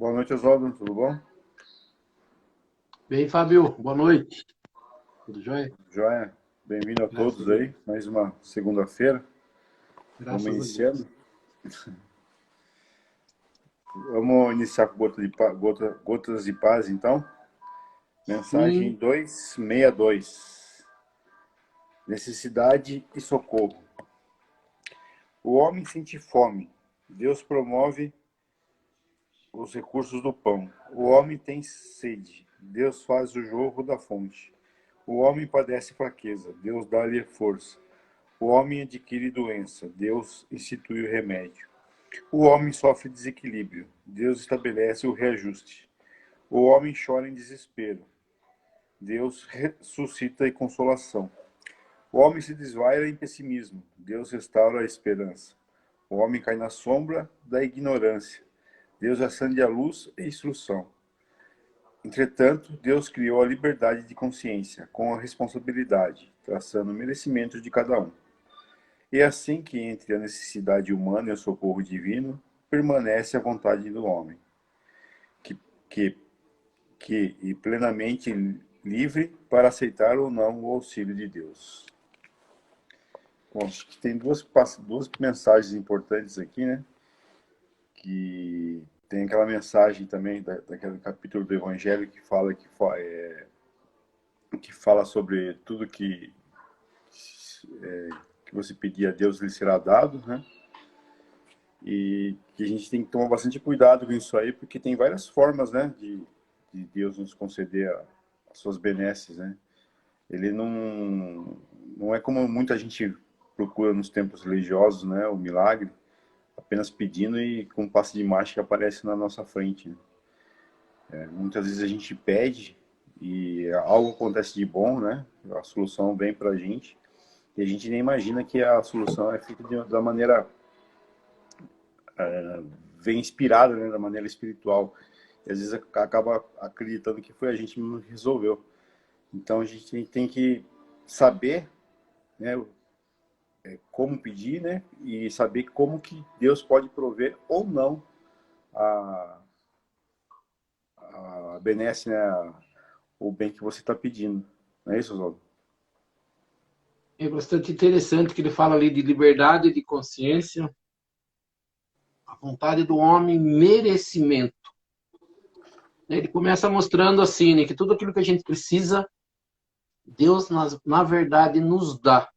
Boa noite, Oswaldo. Tudo bom? Bem, Fábio, boa noite. Tudo jóia? Joia. Bem-vindo a Graças todos a Deus. aí. Mais uma segunda-feira. Vamos Graças a iniciando. Deus. Vamos iniciar com gotas de paz, então. Mensagem Sim, 262. Necessidade e socorro. O homem sente fome. Deus promove os recursos do pão. O homem tem sede. Deus faz o jorro da fonte. O homem padece fraqueza. Deus dá-lhe força. O homem adquire doença. Deus institui o remédio. O homem sofre desequilíbrio. Deus estabelece o reajuste. O homem chora em desespero. Deus ressuscita em consolação. O homem se desvaira em pessimismo. Deus restaura a esperança. O homem cai na sombra da ignorância. Deus acende a luz e instrução. Entretanto, Deus criou a liberdade de consciência, com a responsabilidade, traçando o merecimento de cada um. E é assim que entre a necessidade humana e o socorro divino, permanece a vontade do homem, que, que, que e plenamente livre para aceitar ou não o auxílio de Deus. Bom, acho que tem duas mensagens importantes aqui, né? Que tem aquela mensagem também daquele capítulo do Evangelho que fala sobre tudo que você pedir a Deus lhe será dado, né? E que a gente tem que tomar bastante cuidado com isso aí, porque tem várias formas, né, de Deus nos conceder as suas benesses, né? Ele não é como muita gente procura nos templos religiosos, né, o milagre, apenas pedindo e com um passe de mágica aparece na nossa frente, né? Muitas vezes a gente pede e algo acontece de bom, né? A solução vem pra gente e a gente nem imagina que a solução é feita da maneira vem inspirada, né, da maneira espiritual. E às vezes acaba acreditando que foi a gente mesmo que resolveu. Então a gente tem que saber, né, como pedir, né, e saber como que Deus pode prover ou não a, a benesse, né, o bem que você está pedindo. Não é isso, Oswaldo? é bastante interessante que ele fala ali de liberdade de consciência, a vontade do homem, merecimento. Ele começa mostrando assim, né, que tudo aquilo que a gente precisa, Deus, na verdade, nos dá.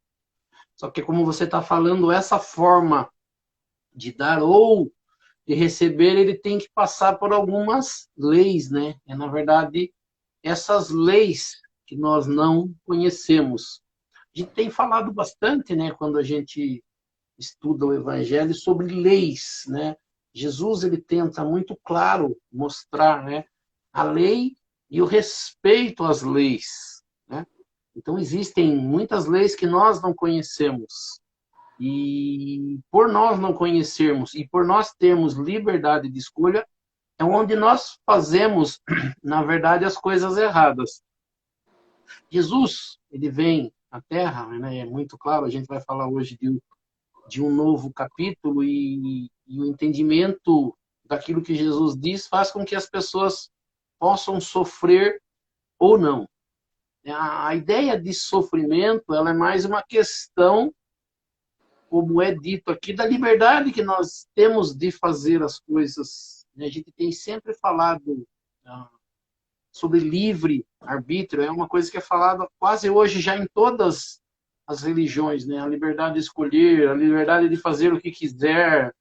Só que como você está falando, essa forma de dar ou de receber, ele tem que passar por algumas leis, né? É, na verdade, essas leis que nós não conhecemos. A gente tem falado bastante, né, quando a gente estuda o Evangelho, sobre leis, né? Jesus ele tenta muito claro mostrar, né, a lei e o respeito às leis, né? Então existem muitas leis que nós não conhecemos. E por nós não conhecermos e por nós termos liberdade de escolha, é onde nós fazemos, na verdade, as coisas erradas. Jesus, ele vem à Terra, né, é muito claro, a gente vai falar hoje de um novo capítulo e o entendimento daquilo que Jesus diz faz com que as pessoas possam sofrer ou não. A ideia de sofrimento, ela é mais uma questão, como é dito aqui, da liberdade que nós temos de fazer as coisas. A gente tem sempre falado sobre livre arbítrio, é uma coisa que é falada quase hoje já em todas as religiões, né? A liberdade de escolher, a liberdade de fazer o que quiser,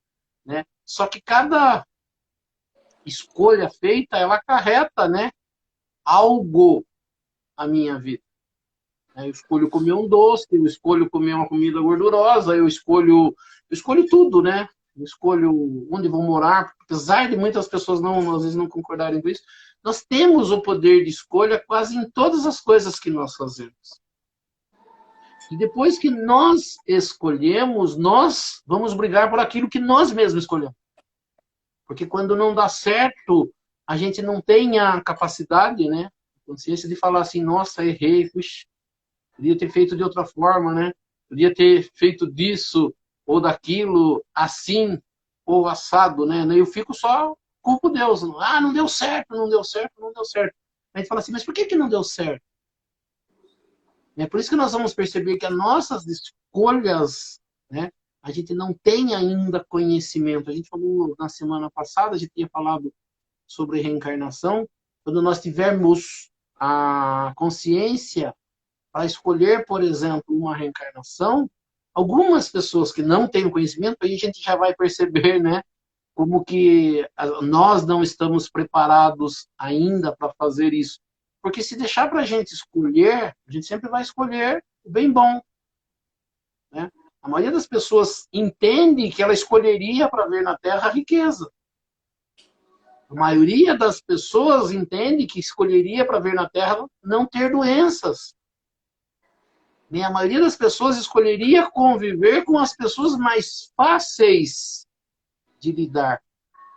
né? Só que cada escolha feita, ela acarreta, né, algo à minha vida. Eu escolho comer um doce, eu escolho comer uma comida gordurosa, eu escolho tudo, né? Eu escolho onde vou morar, apesar de muitas pessoas não, às vezes não concordarem com isso, nós temos o poder de escolha quase em todas as coisas que nós fazemos. E depois que nós escolhemos, nós vamos brigar por aquilo que nós mesmos escolhemos. Porque quando não dá certo, a gente não tem a capacidade, né? A consciência de falar assim, nossa, errei, puxa, podia ter feito de outra forma, né? Podia ter feito disso ou daquilo, assim ou assado, né? Eu fico só culpo Deus. Ah, não deu certo, não deu certo, não deu certo. A gente fala assim, mas por que que não deu certo? É por isso que nós vamos perceber que as nossas escolhas, né, a gente não tem ainda conhecimento. A gente falou na semana passada, a gente tinha falado sobre reencarnação. Quando nós tivermos a consciência para escolher, por exemplo, uma reencarnação, algumas pessoas que não têm o conhecimento, aí a gente já vai perceber, né, como que nós não estamos preparados ainda para fazer isso. Porque se deixar para a gente escolher, a gente sempre vai escolher o bem bom. Né? A maioria das pessoas entende que ela escolheria para ver na Terra a riqueza. A maioria das pessoas entende que escolheria para ver na Terra não ter doenças. Nem a maioria das pessoas escolheria conviver com as pessoas mais fáceis de lidar.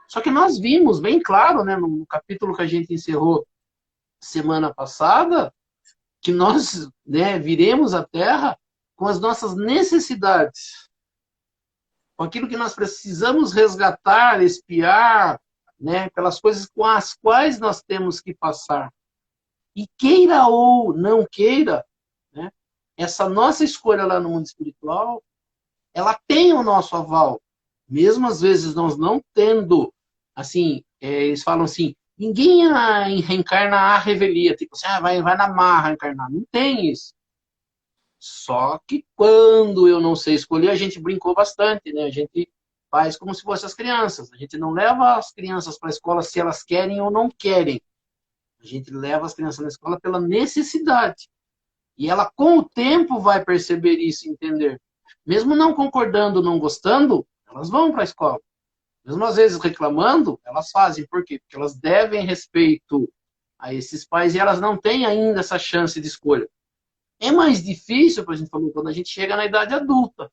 Só que nós vimos bem claro, né, no capítulo que a gente encerrou semana passada, que nós, né, viremos à Terra com as nossas necessidades, com aquilo que nós precisamos resgatar, expiar, né, pelas coisas com as quais nós temos que passar. E queira ou não queira, né, essa nossa escolha lá no mundo espiritual, ela tem o nosso aval. Mesmo às vezes nós não tendo, assim, eles falam assim, ninguém reencarna à revelia, tipo assim, vai na marra reencarnar. Não tem isso. Só que quando eu não sei escolher, a gente brincou bastante, né? A gente faz como se fossem as crianças. A gente não leva as crianças para a escola se elas querem ou não querem. A gente leva as crianças na escola pela necessidade. E ela, com o tempo, vai perceber isso e entender. Mesmo não concordando, não gostando, elas vão para a escola. Mesmo às vezes reclamando, elas fazem. Por quê? Porque elas devem respeito a esses pais e elas não têm ainda essa chance de escolha. É mais difícil, por exemplo, quando a gente chega na idade adulta,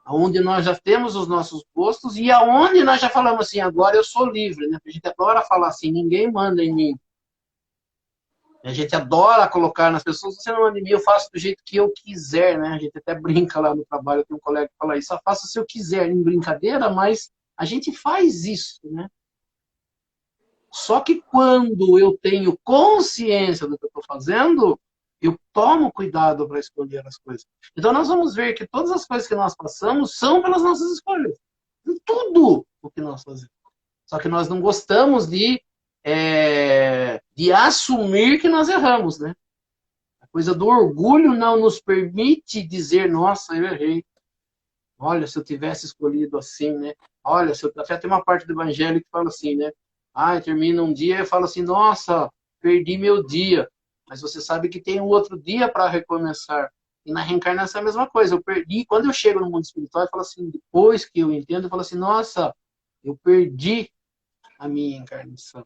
onde nós já temos os nossos gostos e aonde nós já falamos assim, agora eu sou livre, né? A gente adora falar assim, ninguém manda em mim. A gente adora colocar nas pessoas, você não manda em mim, eu faço do jeito que eu quiser, né? A gente até brinca lá no trabalho, tem um colega que fala isso, só faça se eu quiser, em brincadeira, mas a gente faz isso, né? Só que quando eu tenho consciência do que eu estou fazendo, eu tomo cuidado para escolher as coisas. Então nós vamos ver que todas as coisas que nós passamos são pelas nossas escolhas. Em tudo o que nós fazemos. Só que nós não gostamos de assumir que nós erramos, né? A coisa do orgulho não nos permite dizer, nossa, eu errei. Olha, se eu tivesse escolhido assim, né? Olha, se eu... até tem uma parte do evangelho que fala assim, né? Termina um dia e fala assim, nossa, perdi meu dia. Mas você sabe que tem um outro dia para recomeçar. E na reencarnação é a mesma coisa. Eu perdi. Quando eu chego no mundo espiritual, eu falo assim, depois que eu entendo, eu falo assim, nossa, eu perdi a minha encarnação.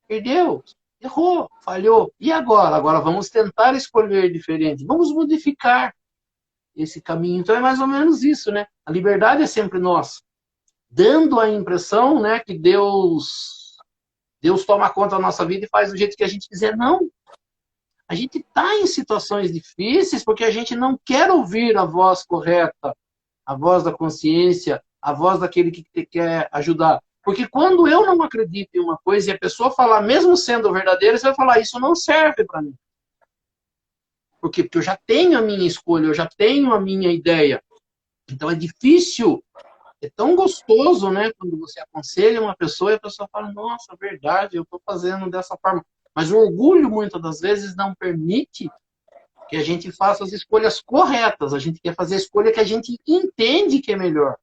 Perdeu, errou, falhou. E agora? Agora vamos tentar escolher diferente. Vamos modificar esse caminho. Então é mais ou menos isso, né? A liberdade é sempre nossa. Dando a impressão, né, que Deus toma conta da nossa vida e faz do jeito que a gente quiser. Não. A gente está em situações difíceis porque a gente não quer ouvir a voz correta, a voz da consciência, a voz daquele que quer ajudar. Porque quando eu não acredito em uma coisa e a pessoa falar, mesmo sendo verdadeira, você vai falar, isso não serve para mim. Por quê? Porque eu já tenho a minha escolha, eu já tenho a minha ideia. Então é difícil, é tão gostoso, né, quando você aconselha uma pessoa e a pessoa fala, nossa, verdade, eu estou fazendo dessa forma. Mas o orgulho, muitas das vezes, não permite que a gente faça as escolhas corretas. A gente quer fazer a escolha que a gente entende que é melhor.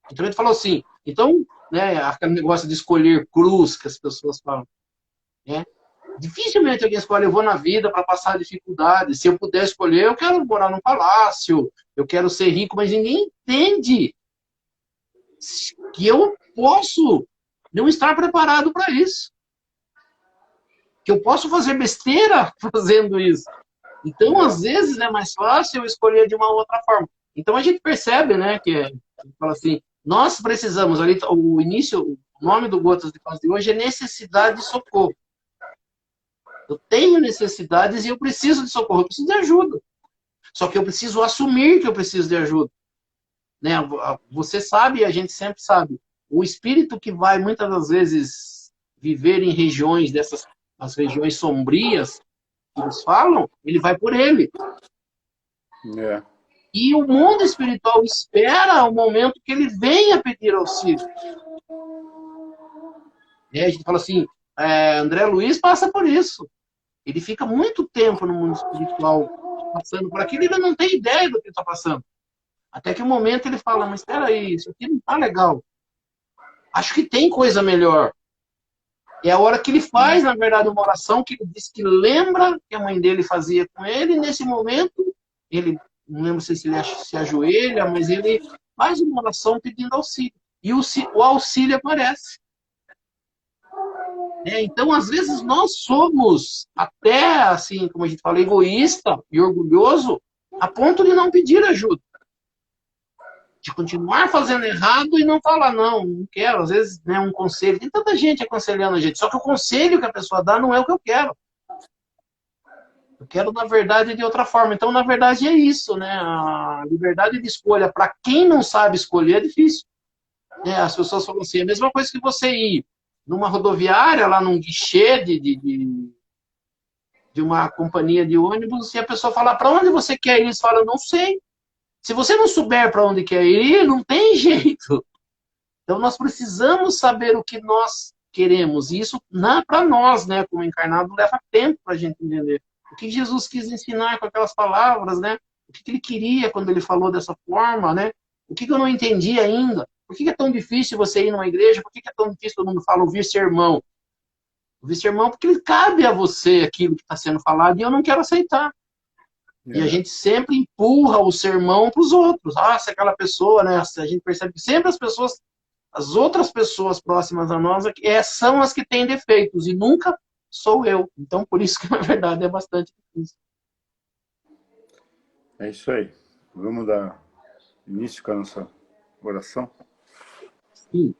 Então ele falou assim, então, né, aquele negócio de escolher cruz que as pessoas falam, né? Dificilmente alguém escolhe, eu vou na vida para passar dificuldade. Se eu puder escolher, eu quero morar num palácio, eu quero ser rico, mas ninguém entende que eu posso não estar preparado para isso. Que eu posso fazer besteira fazendo isso. Então, às vezes, é mais fácil eu escolher de uma outra forma. Então, a gente percebe, né, que fala assim, nós precisamos, ali, o início, o nome do Gotas de Paz de hoje é necessidade de socorro. Eu tenho necessidades e eu preciso de socorro, eu preciso de ajuda. Só que eu preciso assumir que eu preciso de ajuda. Né? Você sabe, a gente sempre sabe, O espírito que vai, muitas das vezes, viver em regiões dessas, as regiões sombrias, que eles falam, ele vai por ele. É. E o mundo espiritual espera o momento que ele venha pedir auxílio. A gente fala assim, André Luiz passa por isso. Ele fica muito tempo no mundo espiritual passando por aquilo e ele não tem ideia do que está passando. Até que um momento ele fala, mas espera aí, isso aqui não está legal. Acho que tem coisa melhor. É a hora que ele faz, na verdade, uma oração que ele diz que lembra que a mãe dele fazia com ele, e nesse momento, ele, não lembro se ele se ajoelha, mas ele faz uma oração pedindo auxílio. E o auxílio aparece. Então, às vezes, nós somos até, assim, como a gente fala, egoísta e orgulhoso, a ponto de não pedir ajuda. De continuar fazendo errado e não falar, não quero. Às vezes, né, um conselho. Tem tanta gente aconselhando a gente. Só que o conselho que a pessoa dá não é o que eu quero. Eu quero, na verdade, de outra forma. Então, na verdade, é isso, né? A liberdade de escolha, para quem não sabe escolher, é difícil. As pessoas falam assim, é a mesma coisa que você ir numa rodoviária, lá num guichê de uma companhia de ônibus, e a pessoa fala, para onde você quer ir? Eles falam, não sei. Se você não souber para onde quer ir, não tem jeito. Então, nós precisamos saber o que nós queremos. E isso, para nós, né, como encarnado, leva tempo para a gente entender. O que Jesus quis ensinar com aquelas palavras, né? O que ele queria quando ele falou dessa forma, né? O que eu não entendi ainda? Por que é tão difícil você ir numa igreja? Por que é tão difícil, todo mundo fala, ouvir sermão? Ouvir sermão porque ele cabe a você aquilo que está sendo falado e eu não quero aceitar. E a gente sempre empurra o sermão para os outros. Se aquela pessoa, né? A gente percebe que sempre as outras pessoas próximas a nós são as que têm defeitos e nunca sou eu. Então, por isso que, na verdade, é bastante difícil. É isso aí. Vamos dar início com a nossa oração? Sim.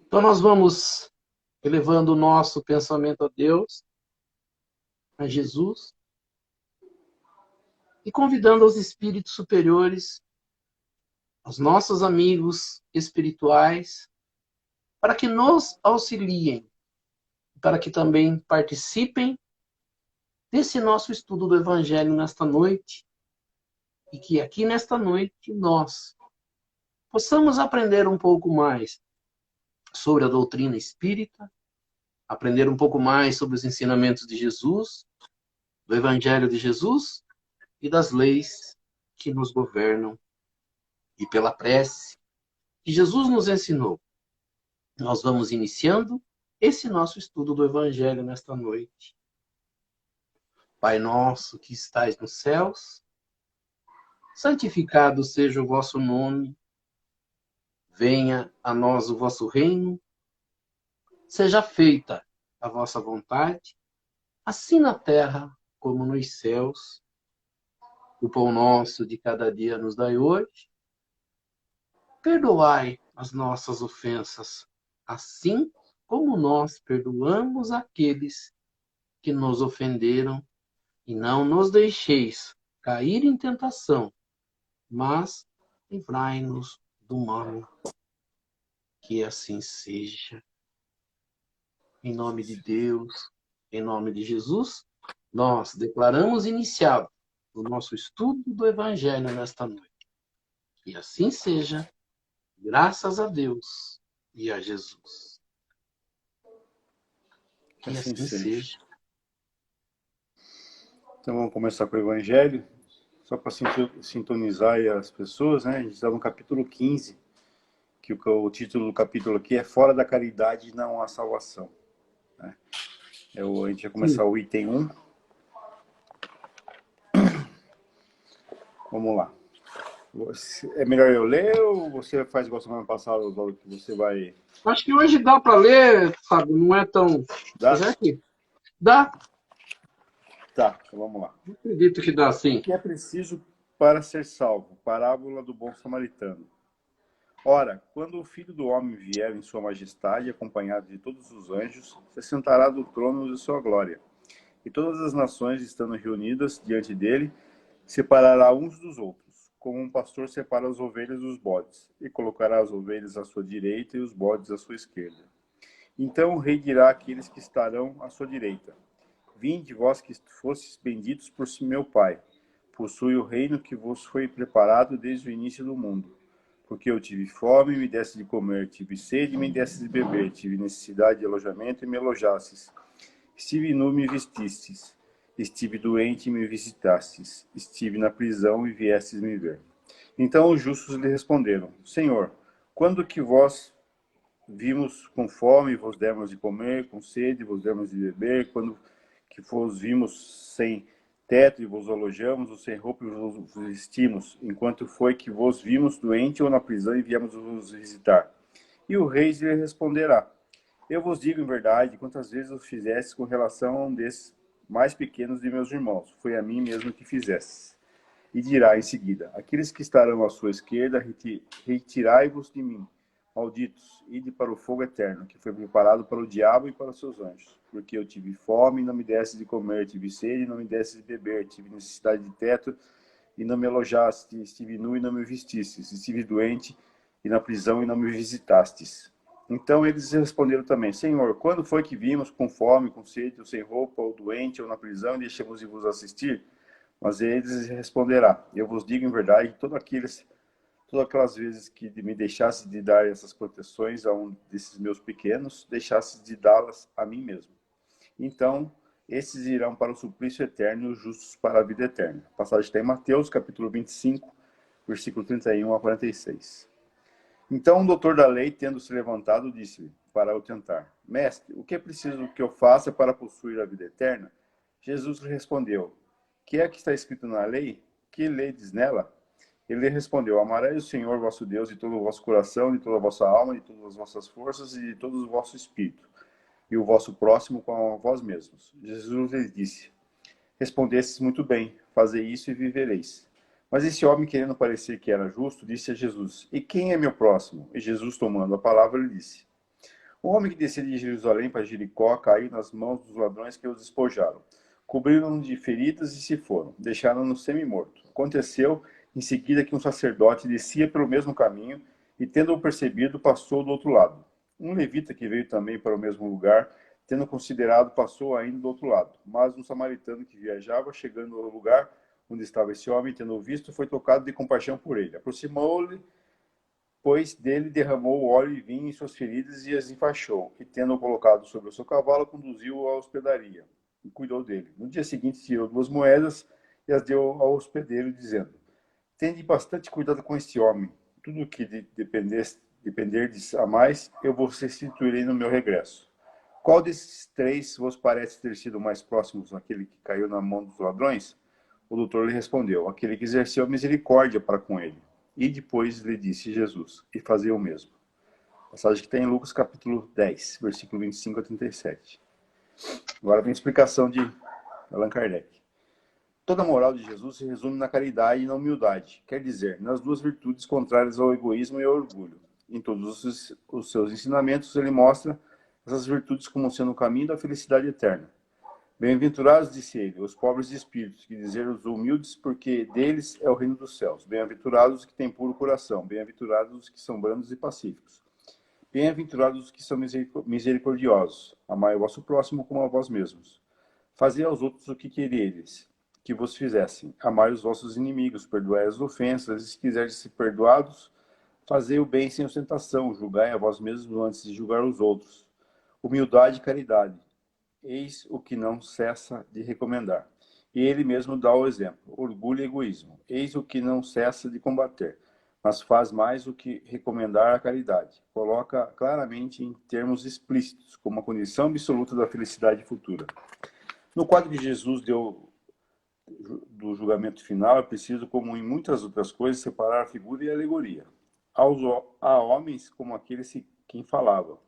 Então, nós vamos elevando o nosso pensamento a Deus, a Jesus, e convidando os espíritos superiores, os nossos amigos espirituais, para que nos auxiliem, para que também participem desse nosso estudo do Evangelho nesta noite, e que aqui nesta noite nós possamos aprender um pouco mais sobre a doutrina espírita, aprender um pouco mais sobre os ensinamentos de Jesus, do Evangelho de Jesus e das leis que nos governam. E pela prece que Jesus nos ensinou, nós vamos iniciando esse nosso estudo do Evangelho nesta noite. Pai nosso que estais nos céus, santificado seja o vosso nome, venha a nós o vosso reino, seja feita a vossa vontade, assim na terra como nos céus. O pão nosso de cada dia nos dai hoje. Perdoai as nossas ofensas, assim como nós perdoamos aqueles que nos ofenderam, e não nos deixeis cair em tentação, mas livrai-nos do mal. Que assim seja. Em nome de Deus, em nome de Jesus, nós declaramos iniciado o nosso estudo do Evangelho nesta noite. Que assim seja, graças a Deus e a Jesus. Que assim seja. Então vamos começar com o Evangelho. Só para sintonizar aí as pessoas, né? A gente está no capítulo 15, que o título do capítulo aqui é Fora da Caridade não há salvação. Né? A gente vai começar o item 1. Vamos lá. É melhor eu ler ou você faz igual semana passada, que você vai... Acho que hoje dá para ler, Fábio, não é tão... Dá? Dá. Tá, então vamos lá. Não acredito que dá, sim. O que é preciso para ser salvo? Parábola do bom samaritano. Ora, quando o Filho do Homem vier em sua majestade, acompanhado de todos os anjos, se sentará do trono de sua glória. E todas as nações, estando reunidas diante dele, separará uns dos outros, como um pastor separa as ovelhas dos bodes, e colocará as ovelhas à sua direita e os bodes à sua esquerda. Então o rei dirá àqueles que estarão à sua direita: Vinde, vós que fostes benditos por meu Pai, possui o reino que vos foi preparado desde o início do mundo. Porque eu tive fome, me deste de comer, tive sede, me deste de beber, tive necessidade de alojamento e me alojastes. Estive nu, me vestistes. Estive doente e me visitastes. Estive na prisão e viestes me ver. Então os justos lhe responderam: Senhor, quando que vós vimos com fome, vos demos de comer, com sede, vos demos de beber, quando que vos vimos sem teto e vos alojamos, ou sem roupa e vos vestimos, enquanto foi que vos vimos doente ou na prisão e viemos vos visitar? E o rei lhe responderá: Eu vos digo em verdade, quantas vezes os fizestes com relação a um desses mais pequenos de meus irmãos, foi a mim mesmo que fizestes. E dirá em seguida: Aqueles que estarão à sua esquerda, retirai-vos de mim, malditos, ide para o fogo eterno, que foi preparado para o diabo e para os seus anjos. Porque eu tive fome e não me deste de comer, tive sede e não me deste de beber, tive necessidade de teto e não me alojaste, estive nu e não me vestistes, estive doente e na prisão e não me visitastes. Então eles responderam também: Senhor, quando foi que vimos com fome, com sede, ou sem roupa, ou doente, ou na prisão, e deixamos de vos assistir? Mas eles responderá: Eu vos digo em verdade, todas aquelas vezes que me deixasse de dar essas proteções a um desses meus pequenos, deixasse de dá-las a mim mesmo. Então, esses irão para o suplício eterno e os justos para a vida eterna. A passagem está em Mateus, capítulo 25, versículo 31 a 46. Então o doutor da lei, tendo se levantado, disse-lhe, para o tentar: Mestre, o que é preciso que eu faça para possuir a vida eterna? Jesus lhe respondeu: Que é que está escrito na lei? Que ledes nela? Ele lhe respondeu: Amarei o Senhor vosso Deus de todo o vosso coração, de toda a vossa alma, de todas as vossas forças e de todo o vosso espírito, e o vosso próximo como a vós mesmos. Jesus lhe disse: Respondestes muito bem, fazei isso e vivereis. Mas esse homem, querendo parecer que era justo, disse a Jesus: E quem é meu próximo? E Jesus, tomando a palavra, lhe disse: O homem que descia de Jerusalém para Jericó caiu nas mãos dos ladrões que o despojaram. Cobriram-no de feridas e se foram, deixaram-no semi-morto. Aconteceu em seguida que um sacerdote descia pelo mesmo caminho e, tendo-o percebido, passou do outro lado. Um levita que veio também para o mesmo lugar, tendo considerado, passou ainda do outro lado. Mas um samaritano que viajava, chegando ao lugar onde estava esse homem, tendo visto, foi tocado de compaixão por ele. Aproximou-lhe, pois dele derramou óleo e vinho em suas feridas e as enfaixou. E, tendo-o colocado sobre o seu cavalo, conduziu-o à hospedaria e cuidou dele. No dia seguinte, tirou 2 moedas e as deu ao hospedeiro, dizendo: Tende bastante cuidado com este homem. Tudo o que dependerdes a mais, eu vos restituirei no meu regresso. Qual desses 3 vos parece ter sido mais próximos àquele que caiu na mão dos ladrões? O doutor lhe respondeu: Aquele que exerceu misericórdia para com ele. E depois lhe disse Jesus: E fazia o mesmo. Passagem que está em Lucas capítulo 10, versículo 25 a 37. Agora vem a explicação de Allan Kardec. Toda a moral de Jesus se resume na caridade e na humildade, quer dizer, nas duas virtudes contrárias ao egoísmo e ao orgulho. Em todos os seus ensinamentos, ele mostra essas virtudes como sendo o caminho da felicidade eterna. Bem-aventurados, disse ele, os pobres de espírito, que dizer os humildes, porque deles é o reino dos céus. Bem-aventurados os que têm puro coração, bem-aventurados os que são brandos e pacíficos. Bem-aventurados os que são misericordiosos, amai o vosso próximo como a vós mesmos. Fazei aos outros o que quereres que vos fizessem. Amai os vossos inimigos, perdoai as ofensas, e se quiserdes ser perdoados, fazei o bem sem ostentação, julgai a vós mesmos antes de julgar os outros. Humildade e caridade. Eis o que não cessa de recomendar. E ele mesmo dá o exemplo. Orgulho e egoísmo. Eis o que não cessa de combater, mas faz mais o que recomendar a caridade. Coloca claramente em termos explícitos, como a condição absoluta da felicidade futura. No quadro que Jesus deu do julgamento final, é preciso, como em muitas outras coisas, separar a figura e a alegoria. Há homens como aqueles quem falava,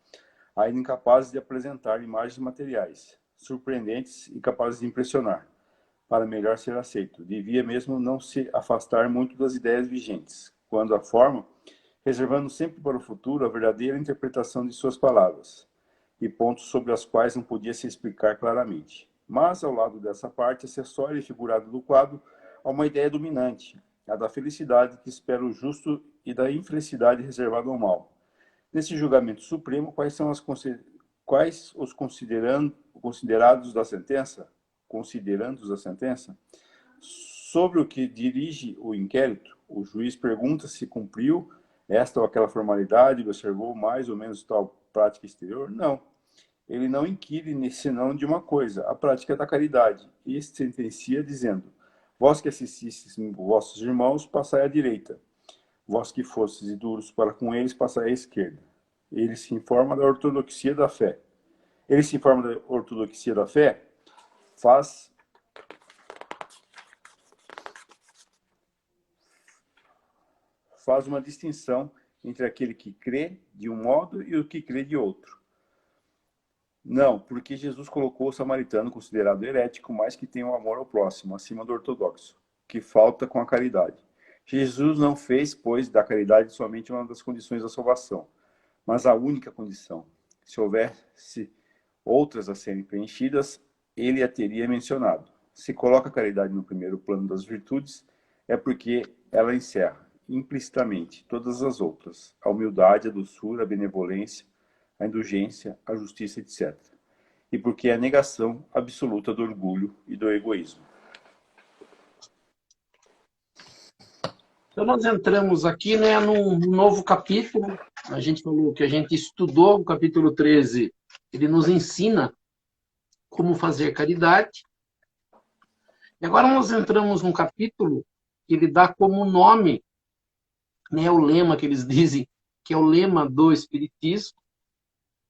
ainda incapazes de apresentar imagens materiais, surpreendentes e capazes de impressionar, para melhor ser aceito. Devia mesmo não se afastar muito das ideias vigentes, quando a forma, reservando sempre para o futuro a verdadeira interpretação de suas palavras, e pontos sobre as quais não podia se explicar claramente. Mas, ao lado dessa parte acessória e figurada do quadro, há uma ideia dominante, a da felicidade que espera o justo e da infelicidade reservada ao mal. Nesse julgamento supremo, quais os considerados da sentença? Considerandos da sentença? Sobre o que dirige o inquérito, o juiz pergunta se cumpriu esta ou aquela formalidade, observou mais ou menos tal prática exterior? Não. Ele não inquire senão de uma coisa, a prática da caridade, e sentencia dizendo: vós que assististes vossos irmãos, passai à direita. Vós que fostes duros para com eles, passai à esquerda. Ele se informa da ortodoxia da fé. Ele se informa da ortodoxia da fé, faz uma distinção entre aquele que crê de um modo e o que crê de outro. Não, porque Jesus colocou o samaritano, considerado herético, mas que tem um amor ao próximo, acima do ortodoxo, que falta com a caridade. Jesus não fez, pois, da caridade somente uma das condições da salvação, mas a única condição. Se houvesse outras a serem preenchidas, ele a teria mencionado. Se coloca a caridade no primeiro plano das virtudes, é porque ela encerra, implicitamente, todas as outras: a humildade, a doçura, a benevolência, a indulgência, a justiça, etc. E porque é a negação absoluta do orgulho e do egoísmo. Então, nós entramos aqui, né, num novo capítulo. A gente falou que a gente estudou o capítulo 13. Ele nos ensina como fazer caridade. E agora nós entramos num capítulo que ele dá como nome, né, o lema que eles dizem, que é o lema do Espiritismo,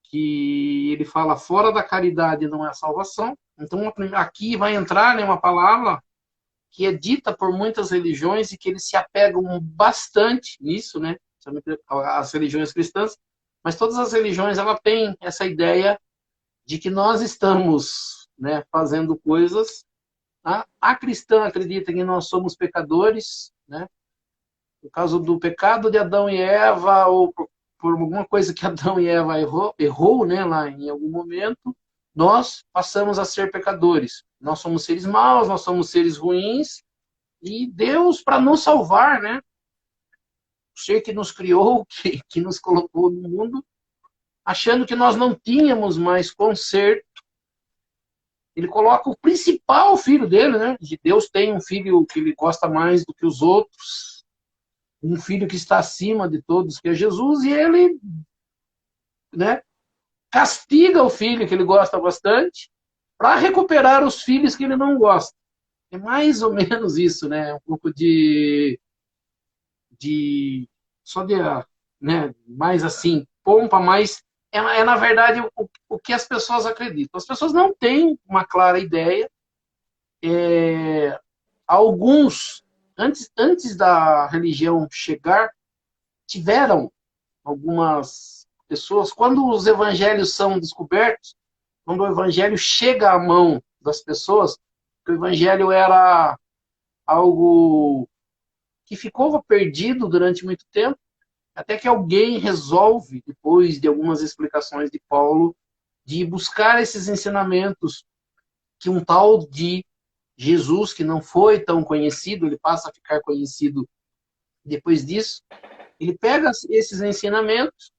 que ele fala: fora da caridade não há salvação. Então, aqui vai entrar, né, uma palavra que é dita por muitas religiões e que eles se apegam bastante nisso, né? As religiões cristãs, mas todas as religiões ela tem essa ideia de que nós estamos, né, fazendo coisas. A cristã acredita que nós somos pecadores, né? No caso do pecado de Adão e Eva, ou por alguma coisa que Adão e Eva errou, né, lá em algum momento, nós passamos a ser pecadores. Nós somos seres maus, nós somos seres ruins, e Deus, para nos salvar, né, o ser que nos criou, que nos colocou no mundo, achando que nós não tínhamos mais conserto, ele coloca o principal filho dele, né? Deus tem um filho que ele gosta mais do que os outros, um filho que está acima de todos, que é Jesus, e ele, né, castiga o filho que ele gosta bastante para recuperar os filhos que ele não gosta. É mais ou menos isso, né? Um pouco só de, né, mais assim, pompa, mas na verdade o que as pessoas acreditam. As pessoas não têm uma clara ideia. Alguns, antes da religião chegar, tiveram algumas pessoas, quando os evangelhos são descobertos, quando o evangelho chega à mão das pessoas, o evangelho era algo que ficou perdido durante muito tempo, até que alguém resolve, depois de algumas explicações de Paulo, de buscar esses ensinamentos que um tal de Jesus, que não foi tão conhecido, ele passa a ficar conhecido depois disso, ele pega esses ensinamentos,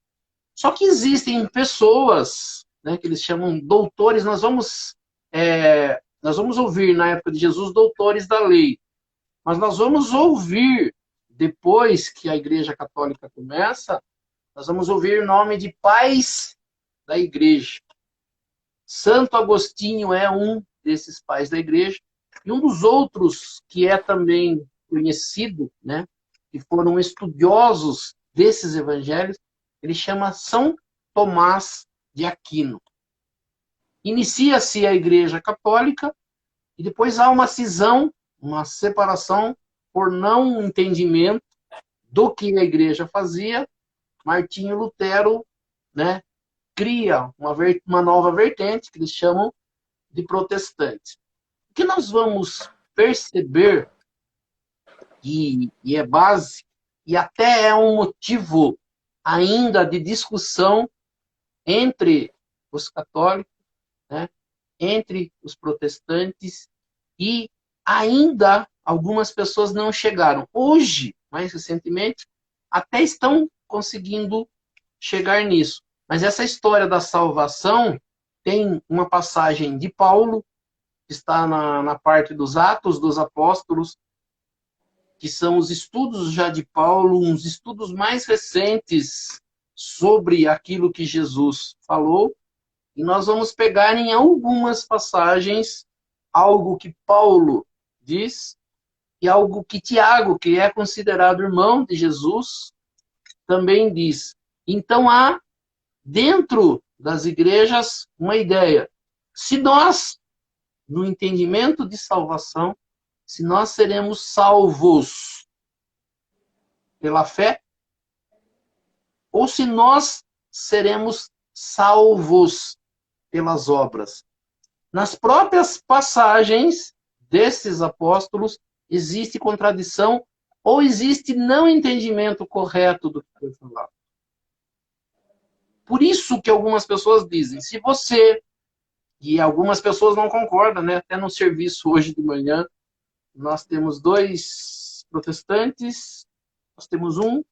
só que existem pessoas, né, que eles chamam doutores. Nós vamos ouvir na época de Jesus doutores da lei, mas nós vamos ouvir depois que a Igreja Católica começa, nós vamos ouvir o nome de pais da Igreja. Santo Agostinho é um desses pais da Igreja, e um dos outros que é também conhecido, né, que foram estudiosos desses evangelhos, ele chama São Tomás de Aquino. Inicia-se a Igreja Católica e depois há uma cisão, uma separação por não entendimento do que a Igreja fazia. Martinho Lutero, né, cria uma nova vertente que eles chamam de protestantes. O que nós vamos perceber, e é base, e até é um motivo ainda de discussão entre os católicos, né, entre os protestantes, e ainda algumas pessoas não chegaram. Hoje, mais recentemente, até estão conseguindo chegar nisso. Mas essa história da salvação tem uma passagem de Paulo, que está na parte dos Atos dos Apóstolos, que são os estudos já de Paulo, uns estudos mais recentes sobre aquilo que Jesus falou. E nós vamos pegar em algumas passagens algo que Paulo diz e algo que Tiago, que é considerado irmão de Jesus, também diz. Então há dentro das igrejas uma ideia. Se nós, no entendimento de salvação, se nós seremos salvos pela fé, ou se nós seremos salvos pelas obras. Nas próprias passagens desses apóstolos, existe contradição ou existe não entendimento correto do que foi falado. Por isso que algumas pessoas dizem, se você, e algumas pessoas não concordam, né? Até no serviço hoje de manhã, nós temos 2 protestantes, nós temos um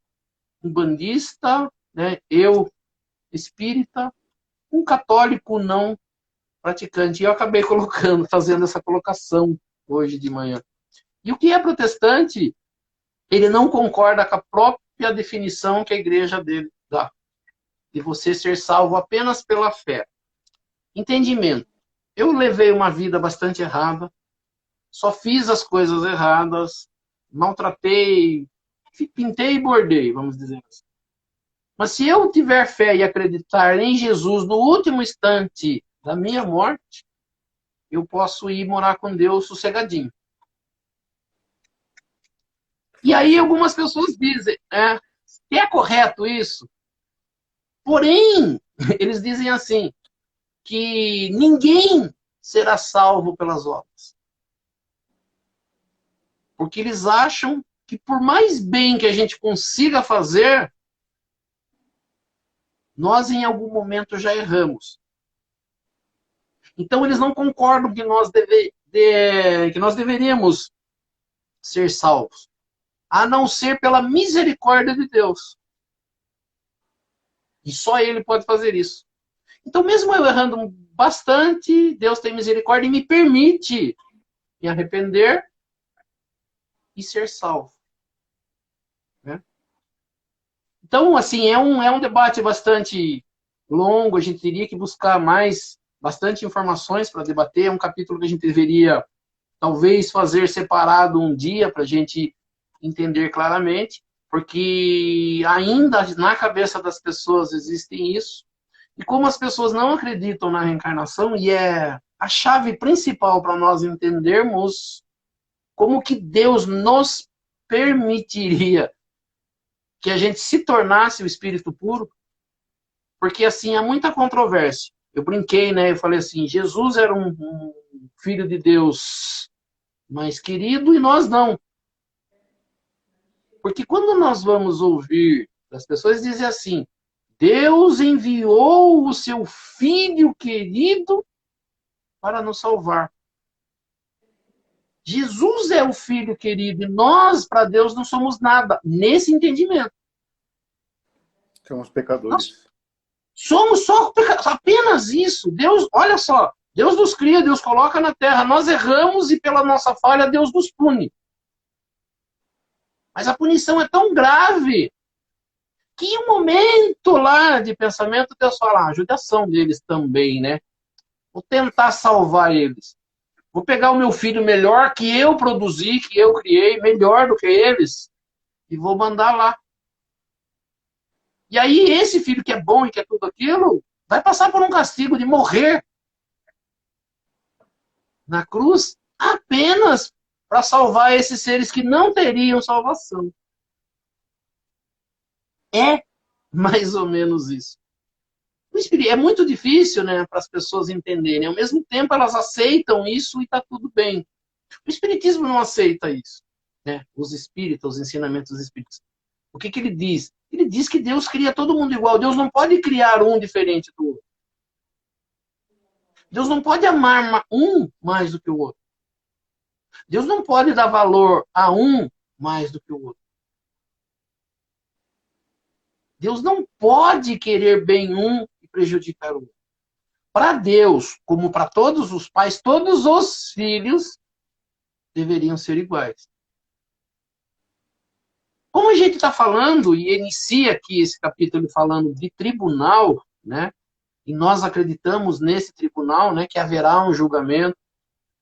bandista, né? Eu, espírita, um católico não praticante. E eu acabei fazendo essa colocação hoje de manhã. E o que é protestante, ele não concorda com a própria definição que a igreja dele dá. De você ser salvo apenas pela fé. Entendimento. Eu levei uma vida bastante errada, só fiz as coisas erradas, maltratei, pintei e bordei, vamos dizer assim. Mas se eu tiver fé e acreditar em Jesus no último instante da minha morte, eu posso ir morar com Deus sossegadinho. E aí algumas pessoas dizem, é correto isso? Porém, eles dizem assim, que ninguém será salvo pelas obras. Porque eles acham que por mais bem que a gente consiga fazer, nós em algum momento já erramos. Então eles não concordam que nós deveríamos ser salvos, a não ser pela misericórdia de Deus. E só Ele pode fazer isso. Então, mesmo eu errando bastante, Deus tem misericórdia e me permite me arrepender e ser salvo. Né? Então, assim, é um debate bastante longo, a gente teria que buscar bastante informações para debater, é um capítulo que a gente deveria, talvez, fazer separado um dia para a gente entender claramente, porque ainda na cabeça das pessoas existem isso, e como as pessoas não acreditam na reencarnação, e é a chave principal para nós entendermos como que Deus nos permitiria que a gente se tornasse o espírito puro, porque assim, há muita controvérsia. Eu brinquei, né? Eu falei assim, Jesus era um filho de Deus mais querido e nós não. Porque quando nós vamos ouvir as pessoas dizem assim, Deus enviou o seu Filho querido para nos salvar. Jesus é o Filho querido e nós, para Deus, não somos nada. Nesse entendimento. Somos pecadores. Nós somos só apenas isso. Deus, olha só, Deus nos cria, Deus coloca na terra. Nós erramos e pela nossa falha Deus nos pune. Mas a punição é tão grave que em um momento lá de pensamento, Deus fala, a judiação deles também, né? Vou tentar salvar eles. Vou pegar o meu filho melhor que eu produzi, que eu criei, melhor do que eles, e vou mandar lá. E aí esse filho que é bom e que é tudo aquilo, vai passar por um castigo de morrer na cruz apenas para salvar esses seres que não teriam salvação. É mais ou menos isso. É muito difícil, né, para as pessoas entenderem. Ao mesmo tempo, elas aceitam isso e está tudo bem. O Espiritismo não aceita isso. Né? Os espíritas, os ensinamentos dos espíritos. O que ele diz? Ele diz que Deus cria todo mundo igual. Deus não pode criar um diferente do outro. Deus não pode amar um mais do que o outro. Deus não pode dar valor a um mais do que o outro. Deus não pode querer bem um e prejudicar o outro. Para Deus, como para todos os pais, todos os filhos deveriam ser iguais. Como a gente está falando, e inicia aqui esse capítulo falando de tribunal, né? E nós acreditamos nesse tribunal, né? Que haverá um julgamento,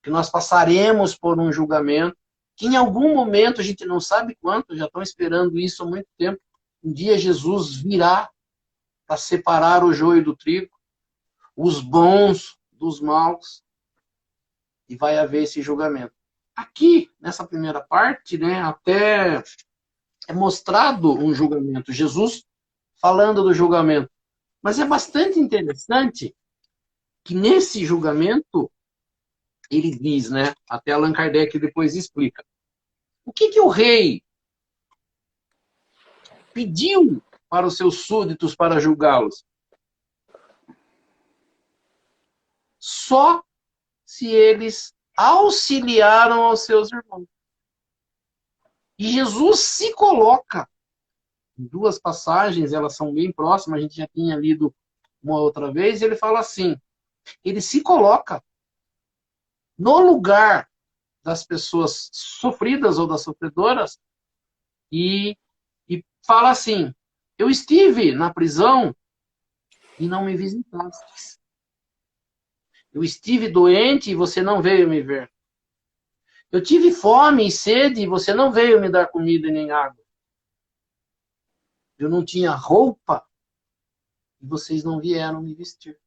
que nós passaremos por um julgamento, que em algum momento, a gente não sabe quanto, já estão esperando isso há muito tempo, um dia Jesus virá para separar o joio do trigo, os bons dos maus, e vai haver esse julgamento. Aqui, nessa primeira parte, né, até é mostrado um julgamento. Jesus falando do julgamento. Mas é bastante interessante que nesse julgamento, ele diz, né, até Allan Kardec depois explica, o que o rei pediu para os seus súditos para julgá-los? Só se eles auxiliaram aos seus irmãos. E Jesus se coloca em duas passagens, elas são bem próximas, a gente já tinha lido uma outra vez, e ele fala assim, ele se coloca no lugar das pessoas sofridas ou das sofredoras e fala assim, eu estive na prisão e não me visitaste. Eu estive doente e você não veio me ver. Eu tive fome e sede e você não veio me dar comida e nem água. Eu não tinha roupa e vocês não vieram me vestir.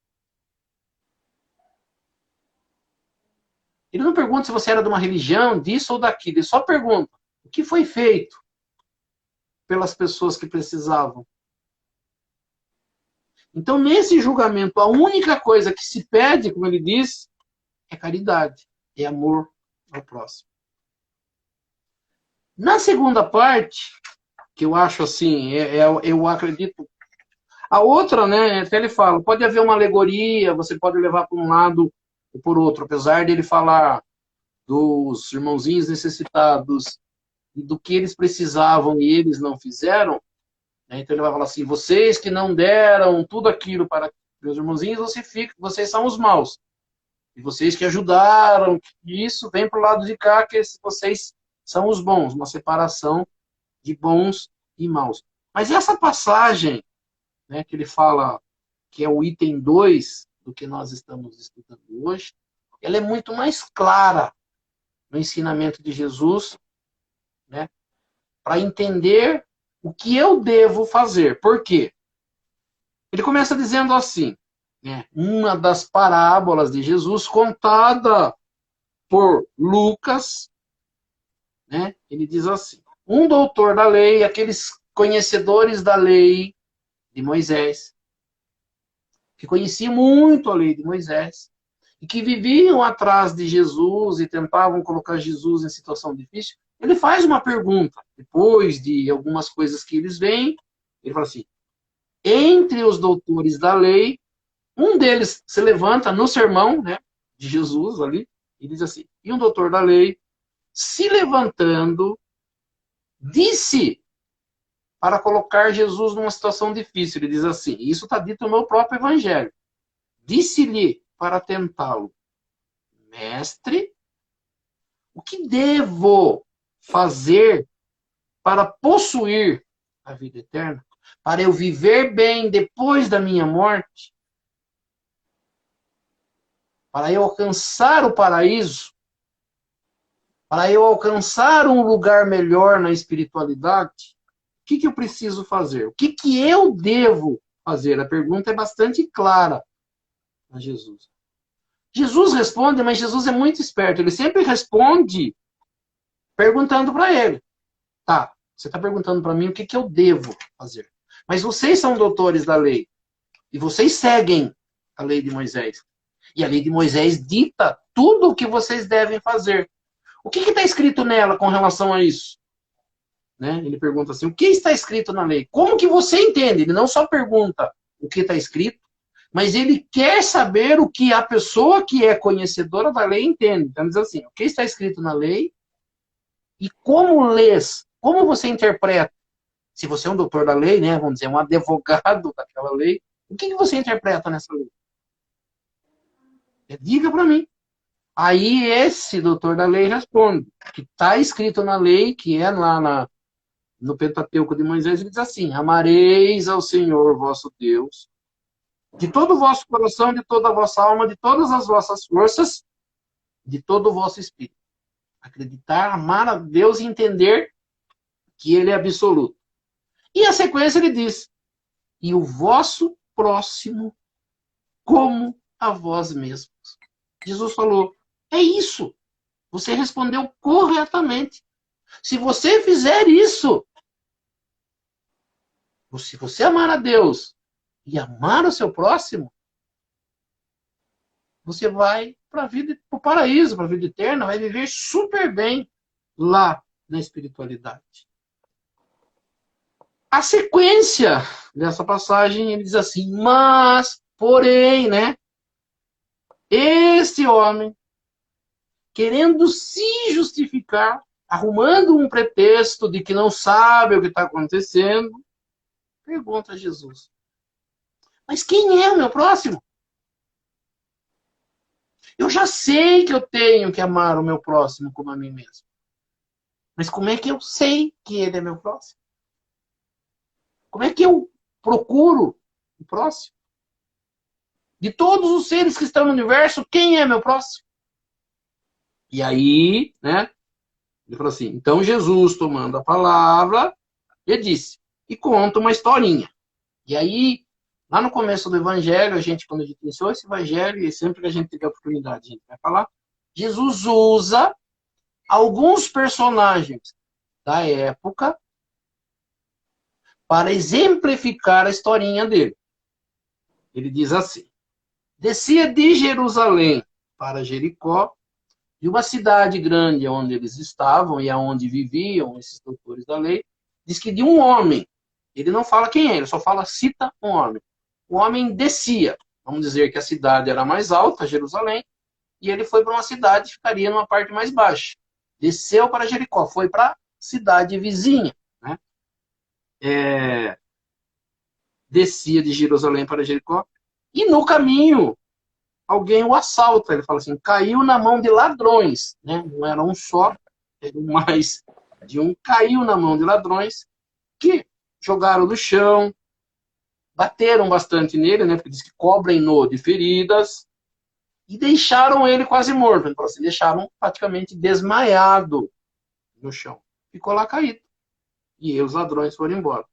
Ele não pergunta se você era de uma religião, disso ou daquilo. Ele só pergunta o que foi feito pelas pessoas que precisavam. Então, nesse julgamento, a única coisa que se pede, como ele diz, é caridade, é amor ao próximo. Na segunda parte, que eu acho assim, eu acredito. A outra, né, até ele fala, pode haver uma alegoria, você pode levar para um lado ou por outro, apesar dele falar dos irmãozinhos necessitados e do que eles precisavam e eles não fizeram, né, então ele vai falar assim, vocês que não deram tudo aquilo para meus irmãozinhos, vocês são os maus. E vocês que ajudaram, isso vem para o lado de cá, que vocês são os bons, uma separação de bons e maus. Mas essa passagem, né, que ele fala que é o item 2 do que nós estamos estudando hoje, ela é muito mais clara no ensinamento de Jesus, né, para entender o que eu devo fazer. Por quê? Ele começa dizendo assim, né, uma das parábolas de Jesus contada por Lucas, né, ele diz assim, um doutor da lei, aqueles conhecedores da lei de Moisés, que conheciam muito a lei de Moisés, e que viviam atrás de Jesus e tentavam colocar Jesus em situação difícil, ele faz uma pergunta, depois de algumas coisas que eles veem, ele fala assim, entre os doutores da lei, um deles se levanta no sermão, né, de Jesus ali, e diz assim, e um doutor da lei, se levantando, disse para colocar Jesus numa situação difícil. Ele diz assim, isso está dito no meu próprio evangelho. Disse-lhe para tentá-lo, mestre, o que devo fazer para possuir a vida eterna? Para eu viver bem depois da minha morte? Para eu alcançar o paraíso? Para eu alcançar um lugar melhor na espiritualidade? O que eu preciso fazer? O que eu devo fazer? A pergunta é bastante clara a Jesus. Jesus responde, mas Jesus é muito esperto. Ele sempre responde perguntando para ele. Tá, você está perguntando para mim o que eu devo fazer. Mas vocês são doutores da lei. E vocês seguem a lei de Moisés. E a lei de Moisés dita tudo o que vocês devem fazer. O que está escrito nela com relação a isso? Né? Ele pergunta assim, o que está escrito na lei? Como que você entende? Ele não só pergunta o que está escrito, Mas ele quer saber o que a pessoa que é conhecedora da lei entende. Então, diz assim, o que está escrito na lei e como lês, como você interpreta. Se você é um doutor da lei, né, vamos dizer, um advogado daquela lei, o que você interpreta nessa lei? Diga para mim. Aí esse doutor da lei responde que está escrito na lei, que é lá no Pentateuco de Moisés, ele diz assim: amareis ao Senhor vosso Deus de todo o vosso coração, de toda a vossa alma, de todas as vossas forças, de todo o vosso espírito. Acreditar, amar a Deus e entender que Ele é absoluto. E a sequência ele diz: e o vosso próximo como a vós mesmos. Jesus falou: é isso. Você respondeu corretamente. Se você fizer isso, se você amar a Deus e amar o seu próximo, você vai para a vida, para o paraíso, para a vida eterna, vai viver super bem lá na espiritualidade. A sequência dessa passagem, ele diz assim: mas, porém, né? Este homem, querendo se justificar, arrumando um pretexto de que não sabe o que está acontecendo, pergunta a Jesus: mas quem é o meu próximo? Eu já sei que eu tenho que amar o meu próximo como a mim mesmo. Mas como é que eu sei que ele é meu próximo? Como é que eu procuro o próximo? De todos os seres que estão no universo, quem é meu próximo? E aí, né? Ele falou assim: então Jesus, tomando a palavra, ele disse, e conta uma historinha. E aí, lá no começo do Evangelho, quando a gente iniciou esse Evangelho, e sempre que a gente tiver oportunidade, a gente vai falar, Jesus usa alguns personagens da época para exemplificar a historinha dele. Ele diz assim: descia de Jerusalém para Jericó, de uma cidade grande onde eles estavam e aonde viviam esses doutores da lei, diz que de um homem, ele não fala quem é, ele só cita um homem. O homem descia, vamos dizer que a cidade era mais alta, Jerusalém, e ele foi para uma cidade que ficaria numa parte mais baixa. Desceu para Jericó, foi para a cidade vizinha, né? Descia de Jerusalém para Jericó, e no caminho alguém o assalta. Ele fala assim: caiu na mão de ladrões, né? Não era um só, era mais de um. Caiu na mão de ladrões que jogaram no chão, bateram bastante nele, né? Porque diz que cobrem-no de feridas e deixaram ele quase morto. Ele fala assim: deixaram praticamente desmaiado no chão. Ficou lá caído. E aí os ladrões foram embora.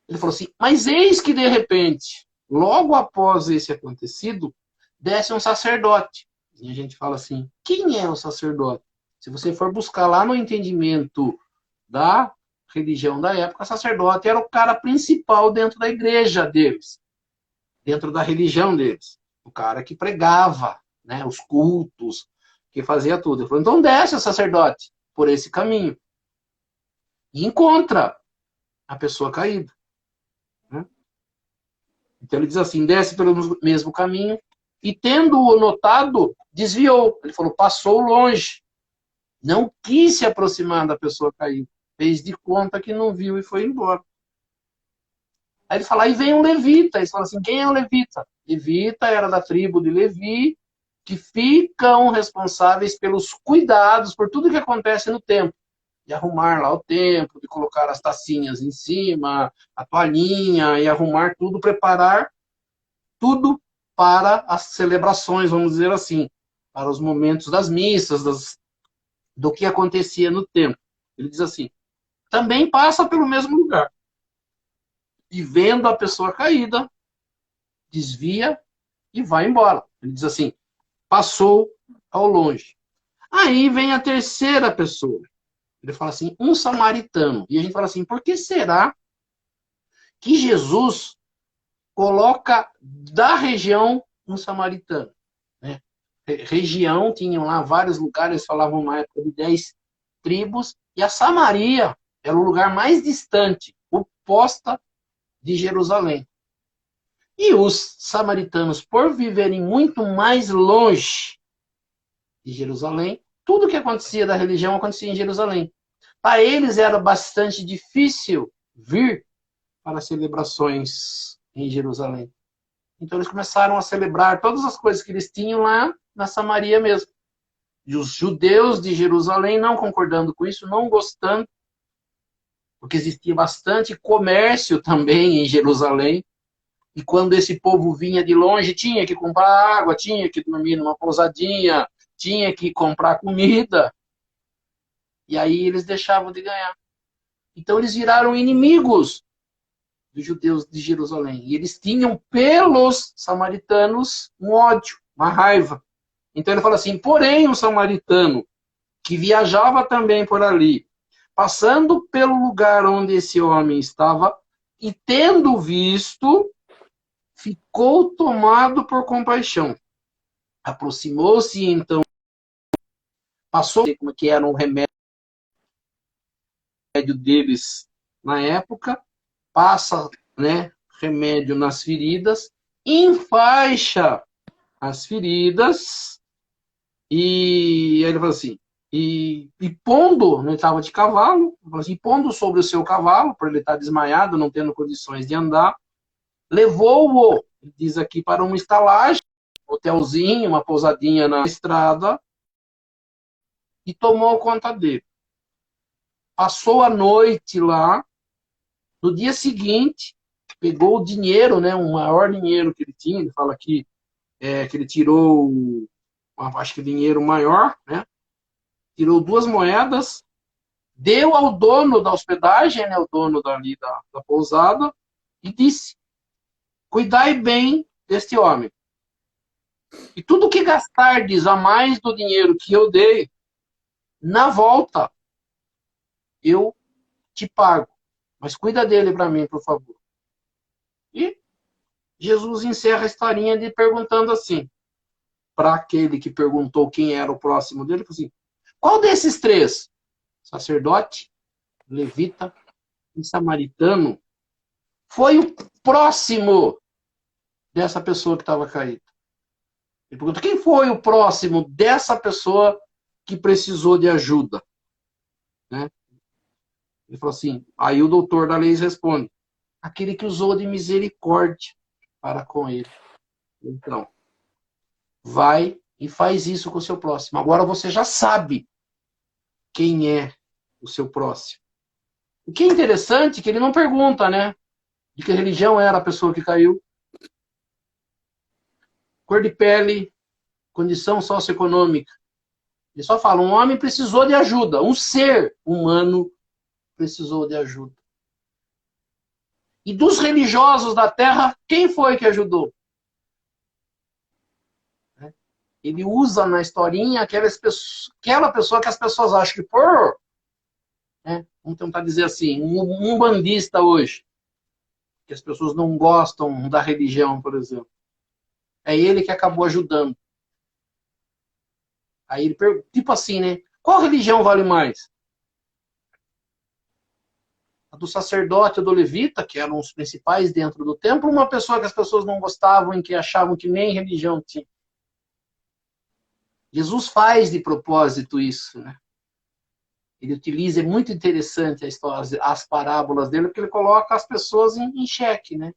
Ele falou assim: mas eis que de repente, logo após esse acontecido, desce um sacerdote. E a gente fala assim: quem é o sacerdote? Se você for buscar lá no entendimento da religião da época, sacerdote era o cara principal dentro da igreja deles, dentro da religião deles. O cara que pregava, né, os cultos, que fazia tudo. Ele falou: então desce o sacerdote por esse caminho e encontra a pessoa caída. Né? Então ele diz assim: desce pelo mesmo caminho, e tendo-o notado, desviou. Ele falou: passou longe. Não quis se aproximar da pessoa caída. Fez de conta que não viu e foi embora. Aí ele fala: aí vem um levita. Eles falam assim: quem é o levita? Levita era da tribo de Levi, que ficam responsáveis pelos cuidados, por tudo que acontece no templo. De arrumar lá o templo, de colocar as tacinhas em cima, a toalhinha, e arrumar tudo, preparar tudo para as celebrações, vamos dizer assim, para os momentos das missas, do que acontecia no templo. Ele diz assim: também passa pelo mesmo lugar. E vendo a pessoa caída, desvia e vai embora. Ele diz assim: passou ao longe. Aí vem a terceira pessoa. Ele fala assim: um samaritano. E a gente fala assim: por que será que Jesus coloca da região um samaritano? Né? Região, tinham lá vários lugares, falavam uma época de 10 tribos, e a Samaria era o lugar mais distante, oposta de Jerusalém. E os samaritanos, por viverem muito mais longe de Jerusalém, tudo que acontecia da religião acontecia em Jerusalém. Para eles era bastante difícil vir para celebrações em Jerusalém. Então eles começaram a celebrar todas as coisas que eles tinham lá na Samaria mesmo. E os judeus de Jerusalém não concordando com isso, não gostando, porque existia bastante comércio também em Jerusalém. E quando esse povo vinha de longe, tinha que comprar água, tinha que dormir numa pousadinha, tinha que comprar comida. E aí eles deixavam de ganhar. Então eles viraram inimigos dos judeus de Jerusalém. E eles tinham pelos samaritanos um ódio, uma raiva. Então ele fala assim, porém o samaritano que viajava também por ali, passando pelo lugar onde esse homem estava, e tendo visto, ficou tomado por compaixão. Aproximou-se então, passou como que era um remédio deles na época, passa, né, remédio nas feridas, enfaixa as feridas, e aí ele fala assim, e pondo, ele estava de cavalo, assim, pondo sobre o seu cavalo, por ele estar desmaiado, não tendo condições de andar, levou-o, diz aqui, para uma estalagem, um hotelzinho, uma pousadinha na estrada, e tomou conta dele. Passou a noite lá, no dia seguinte, pegou o dinheiro, né, o maior dinheiro que ele tinha, ele fala aqui, que ele tirou, acho que dinheiro maior, né, tirou 2 moedas, deu ao dono da hospedagem, né, o dono dali da pousada, e disse, cuidai bem deste homem. E tudo que gastardes a mais do dinheiro que eu dei, na volta, eu te pago. Mas cuida dele para mim, por favor. E Jesus encerra a historinha de perguntando assim, para aquele que perguntou quem era o próximo dele, assim, qual desses 3, sacerdote, levita e samaritano, foi o próximo dessa pessoa que estava caída? Ele pergunta, quem foi o próximo dessa pessoa que precisou de ajuda? Né? Ele falou assim, aí o doutor da lei responde, aquele que usou de misericórdia para com ele. Então, vai e faz isso com o seu próximo. Agora você já sabe quem é o seu próximo. O que é interessante é que ele não pergunta, né? De que religião era a pessoa que caiu. Cor de pele, condição socioeconômica. Ele só fala, um homem precisou de ajuda. Um ser humano precisou de ajuda. E dos religiosos da terra, quem foi que ajudou? Ele usa na historinha aquela pessoa que as pessoas acham que por... Né, vamos tentar dizer assim, um bandista hoje, que as pessoas não gostam da religião, por exemplo. É ele que acabou ajudando. Aí ele pergunta, tipo assim, né? Qual religião vale mais? A do sacerdote ou do levita, que eram os principais dentro do templo, uma pessoa que as pessoas não gostavam e que achavam que nem religião tinha. Jesus faz de propósito isso, né? Ele utiliza, é muito interessante a história, as parábolas dele, porque ele coloca as pessoas em xeque, né?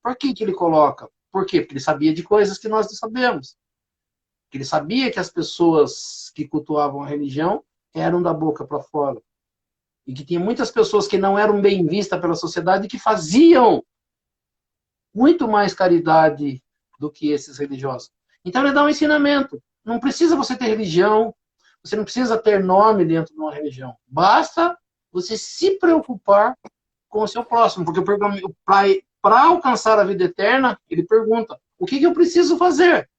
Por que ele coloca? Por quê? Porque ele sabia de coisas que nós não sabemos. Ele sabia que as pessoas que cultuavam a religião eram da boca para fora. E que tinha muitas pessoas que não eram bem vistas pela sociedade e que faziam muito mais caridade do que esses religiosos. Então ele dá um ensinamento. Não precisa você ter religião, você não precisa ter nome dentro de uma religião. Basta você se preocupar com o seu próximo. Porque para alcançar a vida eterna, ele pergunta, o que eu preciso fazer?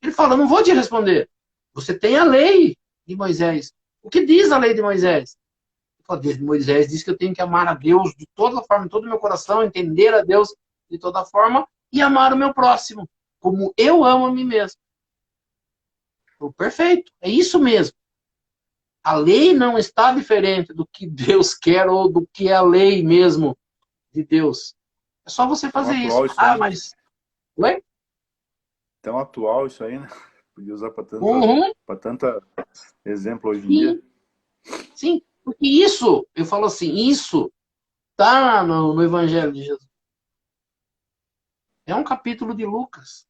Ele fala, não vou te responder. Você tem a lei de Moisés. O que diz a lei de Moisés? A lei de Moisés diz que eu tenho que amar a Deus de toda forma, de todo o meu coração, entender a Deus de toda forma e amar o meu próximo, como eu amo a mim mesmo. Perfeito, é isso mesmo. A lei não está diferente do que Deus quer ou do que é a lei mesmo de Deus. É só você Tão fazer isso. atual isso Ah, aí. mas... Oi? Tão atual isso aí, né? Podia usar Uhum, para tanta exemplo hoje em dia. sim, sim. Porque isso, eu falo assim, isso tá no Evangelho de Jesus. É um capítulo de Lucas.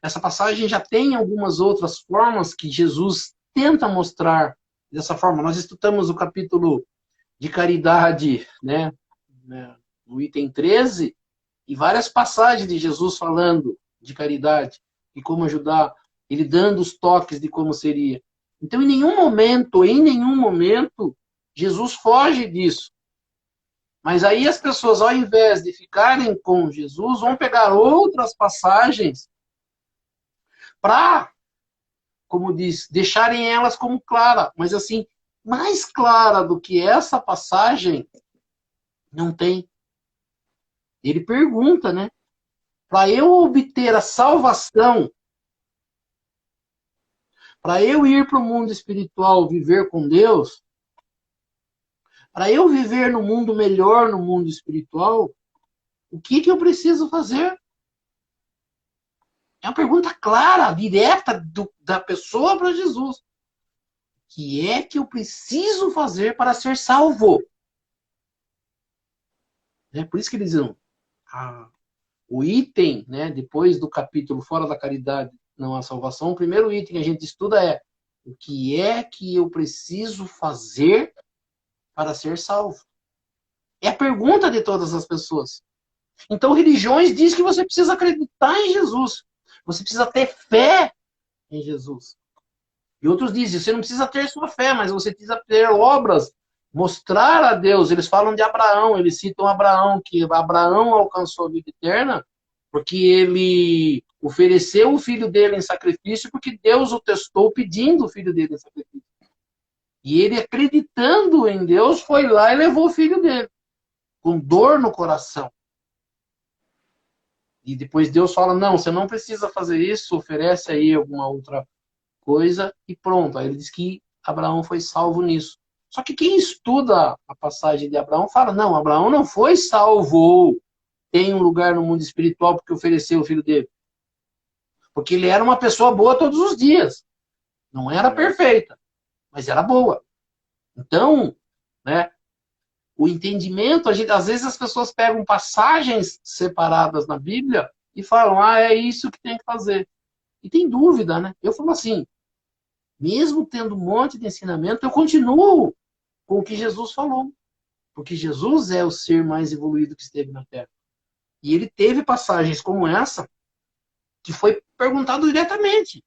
Essa passagem já tem algumas outras formas que Jesus tenta mostrar dessa forma. Nós estudamos o capítulo de caridade, né, no item 13, e várias passagens de Jesus falando de caridade e como ajudar, ele dando os toques de como seria. Então, em nenhum momento, Jesus foge disso. Mas aí as pessoas, ao invés de ficarem com Jesus, vão pegar outras passagens para, como diz, deixarem elas como clara. Mas assim, mais clara do que essa passagem, não tem. Ele pergunta, né? Para eu obter a salvação, para eu ir para o mundo espiritual, viver com Deus, para eu viver no mundo melhor, no mundo espiritual, o que eu preciso fazer? É uma pergunta clara, direta da pessoa para Jesus. O que é que eu preciso fazer para ser salvo? Por isso que eles dizem, ah, o item, depois do capítulo Fora da Caridade não há salvação, o primeiro item que a gente estuda é o que é que eu preciso fazer para ser salvo? É a pergunta de todas as pessoas. Então, religiões diz que você precisa acreditar em Jesus. Você precisa ter fé em Jesus. E outros dizem, você não precisa ter sua fé, mas você precisa ter obras, mostrar a Deus. Eles falam de Abraão, eles citam Abraão, que Abraão alcançou a vida eterna porque ele ofereceu o filho dele em sacrifício, porque Deus o testou pedindo o filho dele em sacrifício. E ele, acreditando em Deus, foi lá e levou o filho dele, com dor no coração. E depois Deus fala, não, você não precisa fazer isso, oferece aí alguma outra coisa e pronto. Aí ele diz que Abraão foi salvo nisso. Só que quem estuda a passagem de Abraão fala, não, Abraão não foi salvo, tem um lugar no mundo espiritual porque ofereceu o filho dele. Porque ele era uma pessoa boa todos os dias. Não era É. perfeita, mas era boa. Então, né, o entendimento, às vezes as pessoas pegam passagens separadas na Bíblia e falam, é isso que tem que fazer. E tem dúvida, né? Eu falo assim, mesmo tendo um monte de ensinamento, eu continuo com o que Jesus falou. Porque Jesus é o ser mais evoluído que esteve na Terra. E ele teve passagens como essa, que foi perguntado diretamente.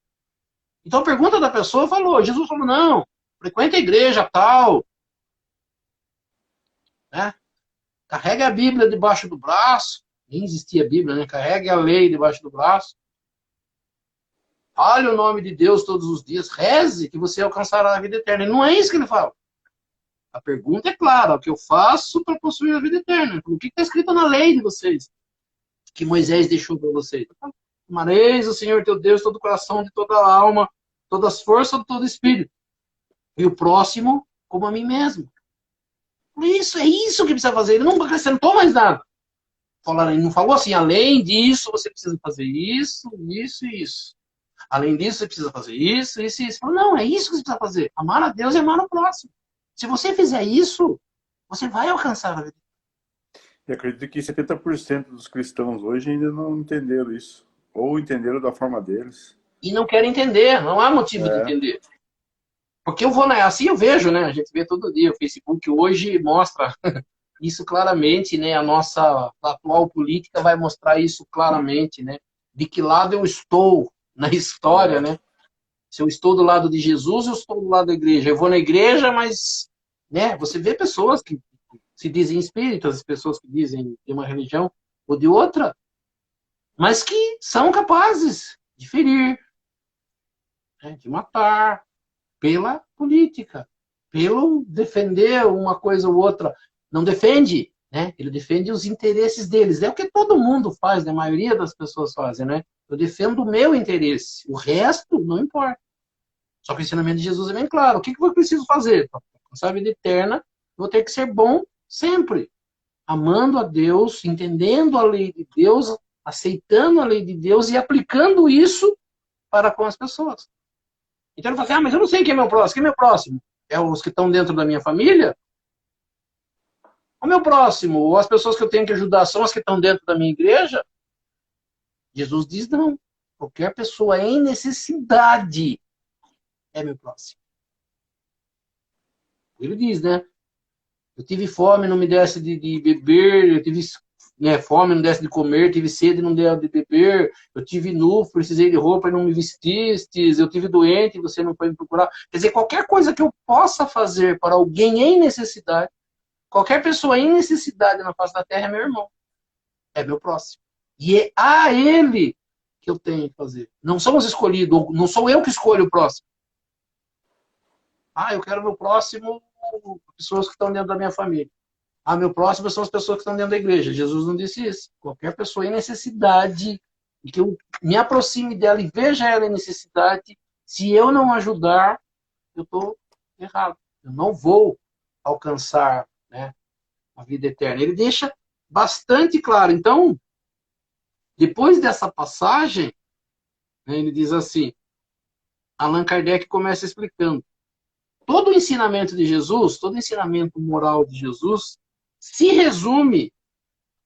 Então a pergunta da pessoa falou, Jesus falou, não, frequenta a igreja tal, né? Carregue a Bíblia debaixo do braço, nem existia Bíblia, né? Carregue a lei debaixo do braço, fale o nome de Deus todos os dias, reze que você alcançará a vida eterna. E não é isso que ele fala. A pergunta é clara, o que eu faço para possuir a vida eterna? O que está escrito na lei de vocês? Que Moisés deixou para vocês? Amareis o Senhor teu Deus, todo o coração, de toda a alma, todas as forças, de todo o espírito. E o próximo como a mim mesmo. Isso, é isso que precisa fazer. Ele não acrescentou mais nada. Ele não falou assim, além disso, você precisa fazer isso, isso e isso. Além disso, você precisa fazer isso, isso e isso. Falou, não, é isso que você precisa fazer. Amar a Deus e amar o próximo. Se você fizer isso, você vai alcançar a vida. E acredito que 70% dos cristãos hoje ainda não entenderam isso. Ou entenderam da forma deles. E não querem entender, não há motivo de É. entender. Porque eu vou, né? Assim eu vejo, né? A gente vê todo dia. O Facebook hoje mostra isso claramente, né? A nossa atual política vai mostrar isso claramente, né? De que lado eu estou na história, É. né? Se eu estou do lado de Jesus, eu estou do lado da igreja. Eu vou na igreja, mas, né? Você vê pessoas que se dizem espíritas, pessoas que dizem de uma religião ou de outra, mas que são capazes de ferir, né? De matar, pela política, pelo defender uma coisa ou outra. Não defende, né? Ele defende os interesses deles. É o que todo mundo faz, né? A maioria das pessoas fazem, né? Eu defendo o meu interesse. O resto não importa. Só que o ensinamento de Jesus é bem claro. O que eu preciso fazer? Para alcançar a vida eterna, vou ter que ser bom sempre. amando a Deus, entendendo a lei de Deus, aceitando a lei de Deus e aplicando isso para com as pessoas. Então ele fala assim, mas eu não sei quem é meu próximo. Quem é meu próximo? É os que estão dentro da minha família? O meu próximo, ou as pessoas que eu tenho que ajudar são as que estão dentro da minha igreja? Jesus diz não. Qualquer pessoa em necessidade é meu próximo. Ele diz, né? Eu tive fome, não me desse de beber, eu tive fome, não desse de comer, tive sede, não desse de beber, eu tive nu, precisei de roupa e não me vestistes, eu tive doente e você não foi me procurar. Quer dizer, qualquer coisa que eu possa fazer para alguém em necessidade, qualquer pessoa em necessidade na face da terra é meu irmão, é meu próximo. E é a ele que eu tenho que fazer. Não somos escolhidos, não sou eu que escolho o próximo. Eu quero meu próximo, pessoas que estão dentro da minha família. Meu próximo são as pessoas que estão dentro da igreja. Jesus não disse isso. Qualquer pessoa em necessidade, e que eu me aproxime dela e veja ela em necessidade, se eu não ajudar, eu estou errado. Eu não vou alcançar, né, a vida eterna. Ele deixa bastante claro. Então, depois dessa passagem, né, ele diz assim, Allan Kardec começa explicando. Todo o ensinamento de Jesus, todo o ensinamento moral de Jesus, se resume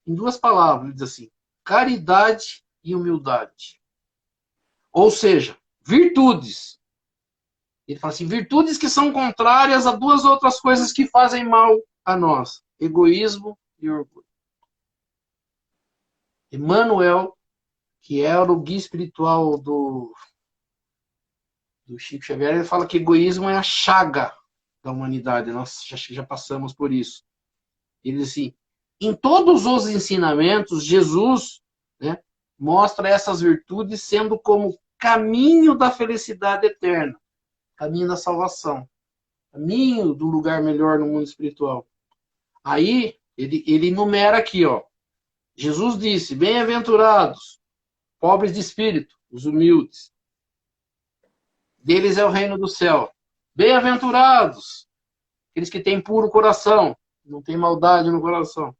em duas palavras, ele diz assim, caridade e humildade. Ou seja, virtudes. Ele fala assim, virtudes que são contrárias a duas outras coisas que fazem mal a nós, egoísmo e orgulho. Emmanuel, que era o guia espiritual do Chico Xavier, ele fala que egoísmo é a chaga da humanidade, nós já passamos por isso. Ele diz assim, em todos os ensinamentos, Jesus, né, mostra essas virtudes sendo como caminho da felicidade eterna, caminho da salvação, caminho do lugar melhor no mundo espiritual. Aí, ele enumera aqui, ó, Jesus disse, bem-aventurados, pobres de espírito, os humildes, deles é o reino do céu. Bem-aventurados, aqueles que têm puro coração, não tem maldade no coração.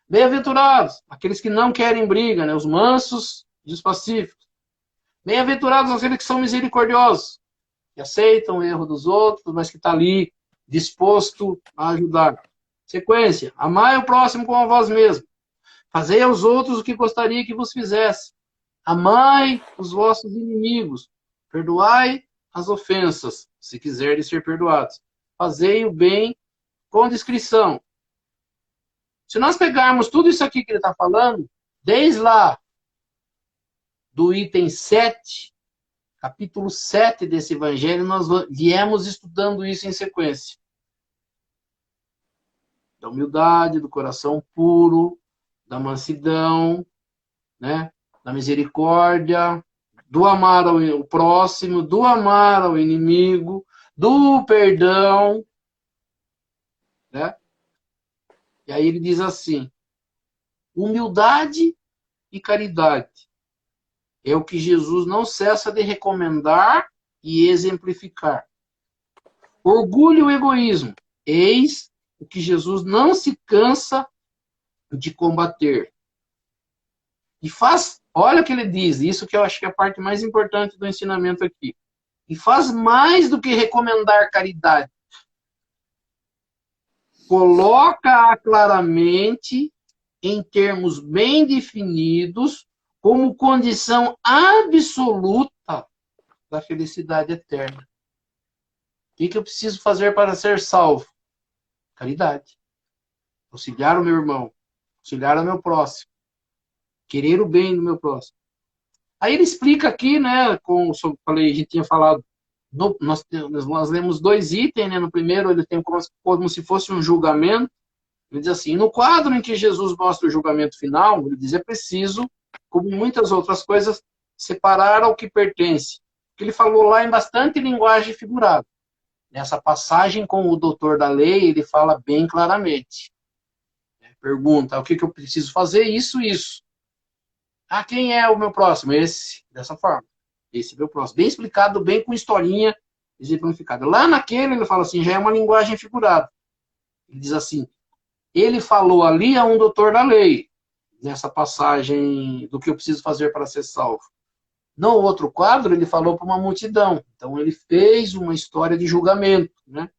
Bem-aventurados, aqueles que não querem briga, né? Os mansos e os pacíficos. Bem-aventurados aqueles que são misericordiosos, que aceitam o erro dos outros, mas que estão ali disposto a ajudar. Sequência, amai o próximo como a vós mesmo. Fazei aos outros o que gostaria que vos fizesse. Amai os vossos inimigos. Perdoai as ofensas, se quiserem ser perdoados. Fazei o bem com discrição. Se nós pegarmos tudo isso aqui que ele está falando, desde lá do item 7, capítulo 7 desse evangelho, nós viemos estudando isso em sequência. Da humildade, do coração puro, da mansidão, né? Da misericórdia, do amar ao próximo, do amar ao inimigo, do perdão, né? E aí ele diz assim, humildade e caridade é o que Jesus não cessa de recomendar e exemplificar. Orgulho e egoísmo, eis o que Jesus não se cansa de combater. E faz, olha o que ele diz, isso que eu acho que é a parte mais importante do ensinamento aqui. E faz mais do que recomendar caridade. Coloca-a claramente, em termos bem definidos, como condição absoluta da felicidade eterna. O que eu preciso fazer para ser salvo? Caridade. Auxiliar o meu irmão. Auxiliar o meu próximo. Querer o bem do meu próximo. Aí ele explica aqui, né, como eu falei, a gente tinha falado, nós lemos 2 itens, né, no primeiro ele tem como se fosse um julgamento, ele diz assim, no quadro em que Jesus mostra o julgamento final, ele diz, é preciso, como muitas outras coisas, separar ao que pertence. Ele falou lá em bastante linguagem figurada. Nessa passagem com o doutor da lei, ele fala bem claramente. Pergunta, o que eu preciso fazer? Isso. Quem é o meu próximo? Esse, dessa forma. Esse é o meu próximo. Bem explicado, bem com historinha exemplificada. Lá naquele, ele fala assim, já é uma linguagem figurada. Ele diz assim, ele falou ali a um doutor da lei, nessa passagem do que eu preciso fazer para ser salvo. No outro quadro, ele falou para uma multidão. Então, ele fez uma história de julgamento, né?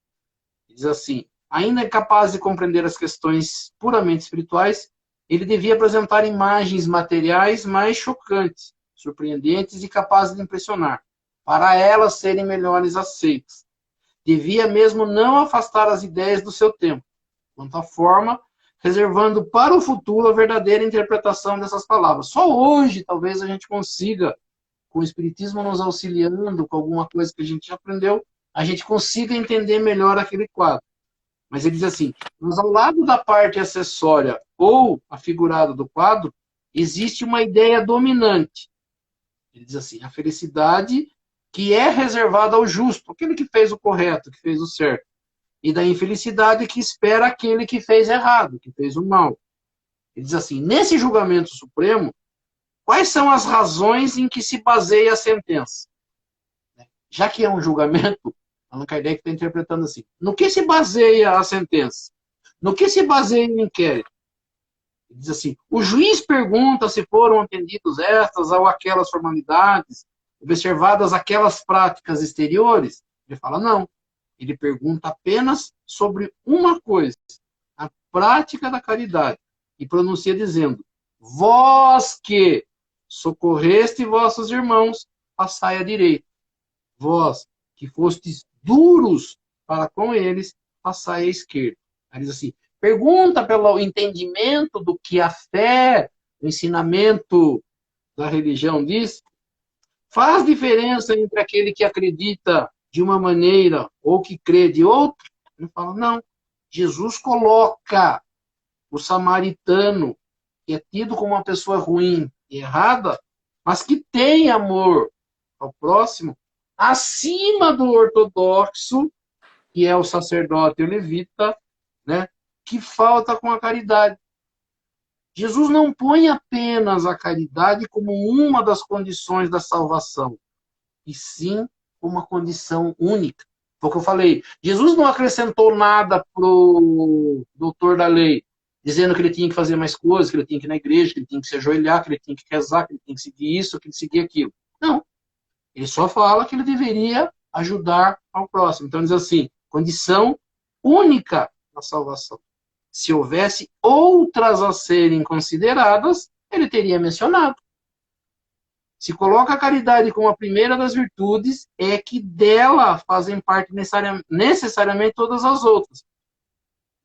Diz assim, ainda incapaz de compreender as questões puramente espirituais, ele devia apresentar imagens materiais mais chocantes, surpreendentes e capazes de impressionar, para elas serem melhores aceitas. Devia mesmo não afastar as ideias do seu tempo, quanto à forma, reservando para o futuro a verdadeira interpretação dessas palavras. Só hoje, talvez, a gente consiga, com o Espiritismo nos auxiliando, com alguma coisa que a gente já aprendeu, a gente consiga entender melhor aquele quadro. Mas ele diz assim, mas ao lado da parte acessória ou afigurada do quadro, existe uma ideia dominante. Ele diz assim, a felicidade que é reservada ao justo, aquele que fez o correto, que fez o certo, e da infelicidade que espera aquele que fez errado, que fez o mal. Ele diz assim, nesse julgamento supremo, quais são as razões em que se baseia a sentença? Já que é um julgamento, Allan Kardec está interpretando assim, no que se baseia a sentença? No que se baseia o inquérito? Ele diz assim, o juiz pergunta se foram atendidos estas ou aquelas formalidades, observadas aquelas práticas exteriores? Ele fala, não. Ele pergunta apenas sobre uma coisa, a prática da caridade. E pronuncia dizendo, vós que socorreste vossos irmãos, passai à direita. Vós que fostes duros para com eles, passai à esquerda. Ele diz assim, pergunta pelo entendimento do que a fé, o ensinamento da religião diz. Faz diferença entre aquele que acredita de uma maneira ou que crê de outra? Ele fala, não. Jesus coloca o samaritano, que é tido como uma pessoa ruim e errada, mas que tem amor ao próximo, acima do ortodoxo, que é o sacerdote e o levita, né, que falta com a caridade. Jesus não põe apenas a caridade como uma das condições da salvação, e sim uma condição única. Foi o que eu falei. Jesus não acrescentou nada para o doutor da lei, dizendo que ele tinha que fazer mais coisas, que ele tinha que ir na igreja, que ele tinha que se ajoelhar, que ele tinha que rezar, que ele tinha que seguir isso, que ele seguir aquilo. Não. Ele só fala que ele deveria ajudar ao próximo. Então, diz assim, condição única na salvação. Se houvesse outras a serem consideradas, ele teria mencionado. Se coloca a caridade como a primeira das virtudes, é que dela fazem parte necessariamente todas as outras.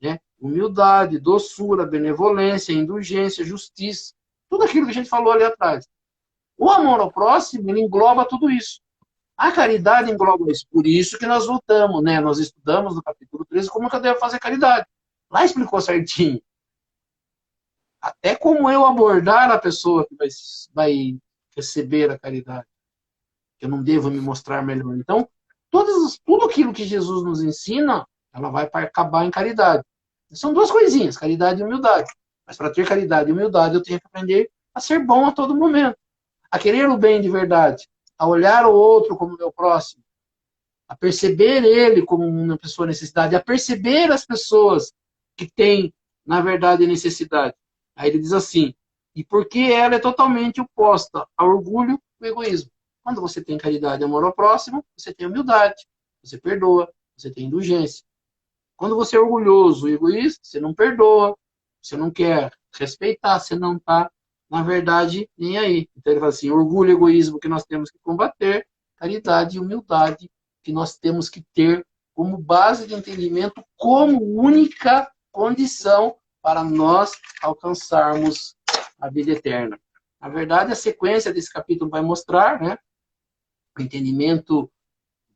Né? Humildade, doçura, benevolência, indulgência, justiça. Tudo aquilo que a gente falou ali atrás. O amor ao próximo, ele engloba tudo isso. A caridade engloba isso. Por isso que nós lutamos, né? Nós estudamos no capítulo 13 como que eu devo fazer caridade. Lá explicou certinho. Até como eu abordar a pessoa que vai receber a caridade. Que eu não devo me mostrar melhor. Então, tudo aquilo que Jesus nos ensina, ela vai acabar em caridade. São duas coisinhas, caridade e humildade. Mas para ter caridade e humildade, eu tenho que aprender a ser bom a todo momento. A querer o bem de verdade. A olhar o outro como meu próximo. A perceber ele como uma pessoa necessidade. A perceber as pessoas que têm, na verdade, necessidade. Aí ele diz assim, e porque ela é totalmente oposta ao orgulho e ao egoísmo. Quando você tem caridade e amor ao próximo, você tem humildade, você perdoa, você tem indulgência. Quando você é orgulhoso e egoísta, você não perdoa, você não quer respeitar, você não está, na verdade, nem aí. Então ele fala assim, orgulho e egoísmo que nós temos que combater, caridade e humildade que nós temos que ter como base de entendimento, como única condição para nós alcançarmos a vida eterna. Na verdade, a sequência desse capítulo vai mostrar, né, o entendimento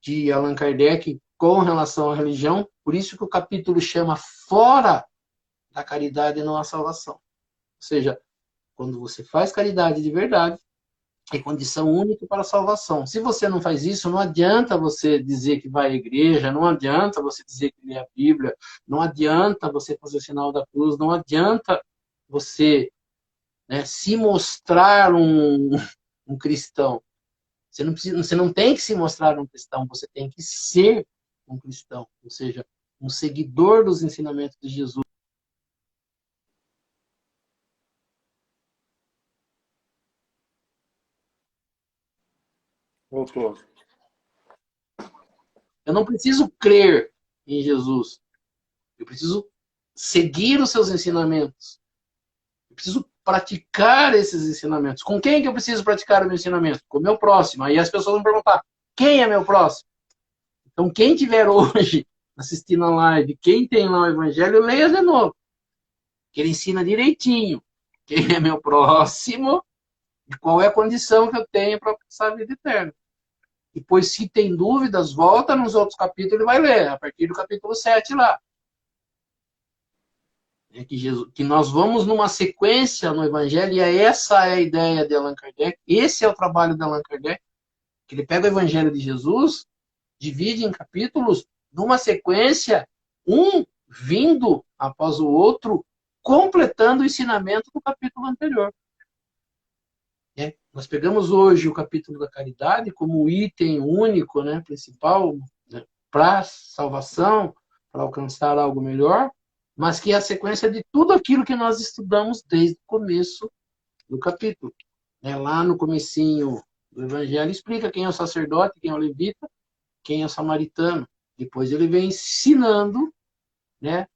de Allan Kardec com relação à religião, por isso que o capítulo chama fora da caridade e não a salvação. Ou seja, quando você faz caridade de verdade, é condição única para a salvação. Se você não faz isso, não adianta você dizer que vai à igreja, não adianta você dizer que lê a Bíblia, não adianta você fazer o sinal da cruz, não adianta você, né, se mostrar um cristão. Você não tem que se mostrar um cristão, você tem que ser um cristão, ou seja, um seguidor dos ensinamentos de Jesus. voltou. Eu não preciso crer em Jesus. Eu preciso seguir os seus ensinamentos. Eu preciso praticar esses ensinamentos. Com quem que eu preciso praticar o meu ensinamento? Com o meu próximo. Aí as pessoas vão perguntar, quem é meu próximo? Então, quem tiver hoje assistindo a live, quem tem lá o Evangelho, leia de novo. Que ele ensina direitinho. Quem é meu próximo e qual é a condição que eu tenho para alcançar a vida eterna. Depois, se tem dúvidas, volta nos outros capítulos e vai ler, a partir do capítulo 7 lá. É que nós vamos numa sequência no Evangelho, e essa é a ideia de Allan Kardec, esse é o trabalho de Allan Kardec, que ele pega o Evangelho de Jesus, divide em capítulos, numa sequência, um vindo após o outro, completando o ensinamento do capítulo anterior. Nós pegamos hoje o capítulo da caridade como item único, né, principal, né, para salvação, para alcançar algo melhor, mas que é a sequência de tudo aquilo que nós estudamos desde o começo do capítulo. Lá no comecinho do Evangelho explica quem é o sacerdote, quem é o levita, quem é o samaritano. Depois ele vem ensinando, né,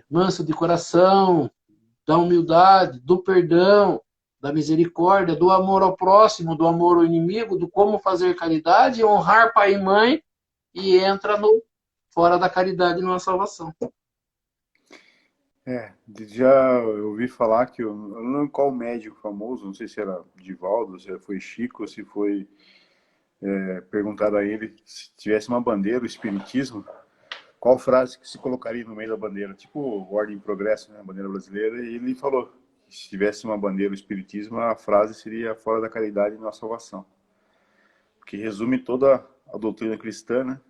manso de coração, da humildade, do perdão, da misericórdia, do amor ao próximo, do amor ao inimigo, do como fazer caridade, honrar pai e mãe, e entra no fora da caridade numa salvação. Já ouvi falar que, eu não lembro qual médico famoso, não sei se era Divaldo, se foi Chico, se foi perguntado a ele se tivesse uma bandeira, o espiritismo, qual frase que se colocaria no meio da bandeira, tipo Ordem e Progresso, né, a bandeira brasileira, e ele falou que se tivesse uma bandeira, o espiritismo, a frase seria fora da caridade não há salvação, que resume toda a doutrina cristã, né,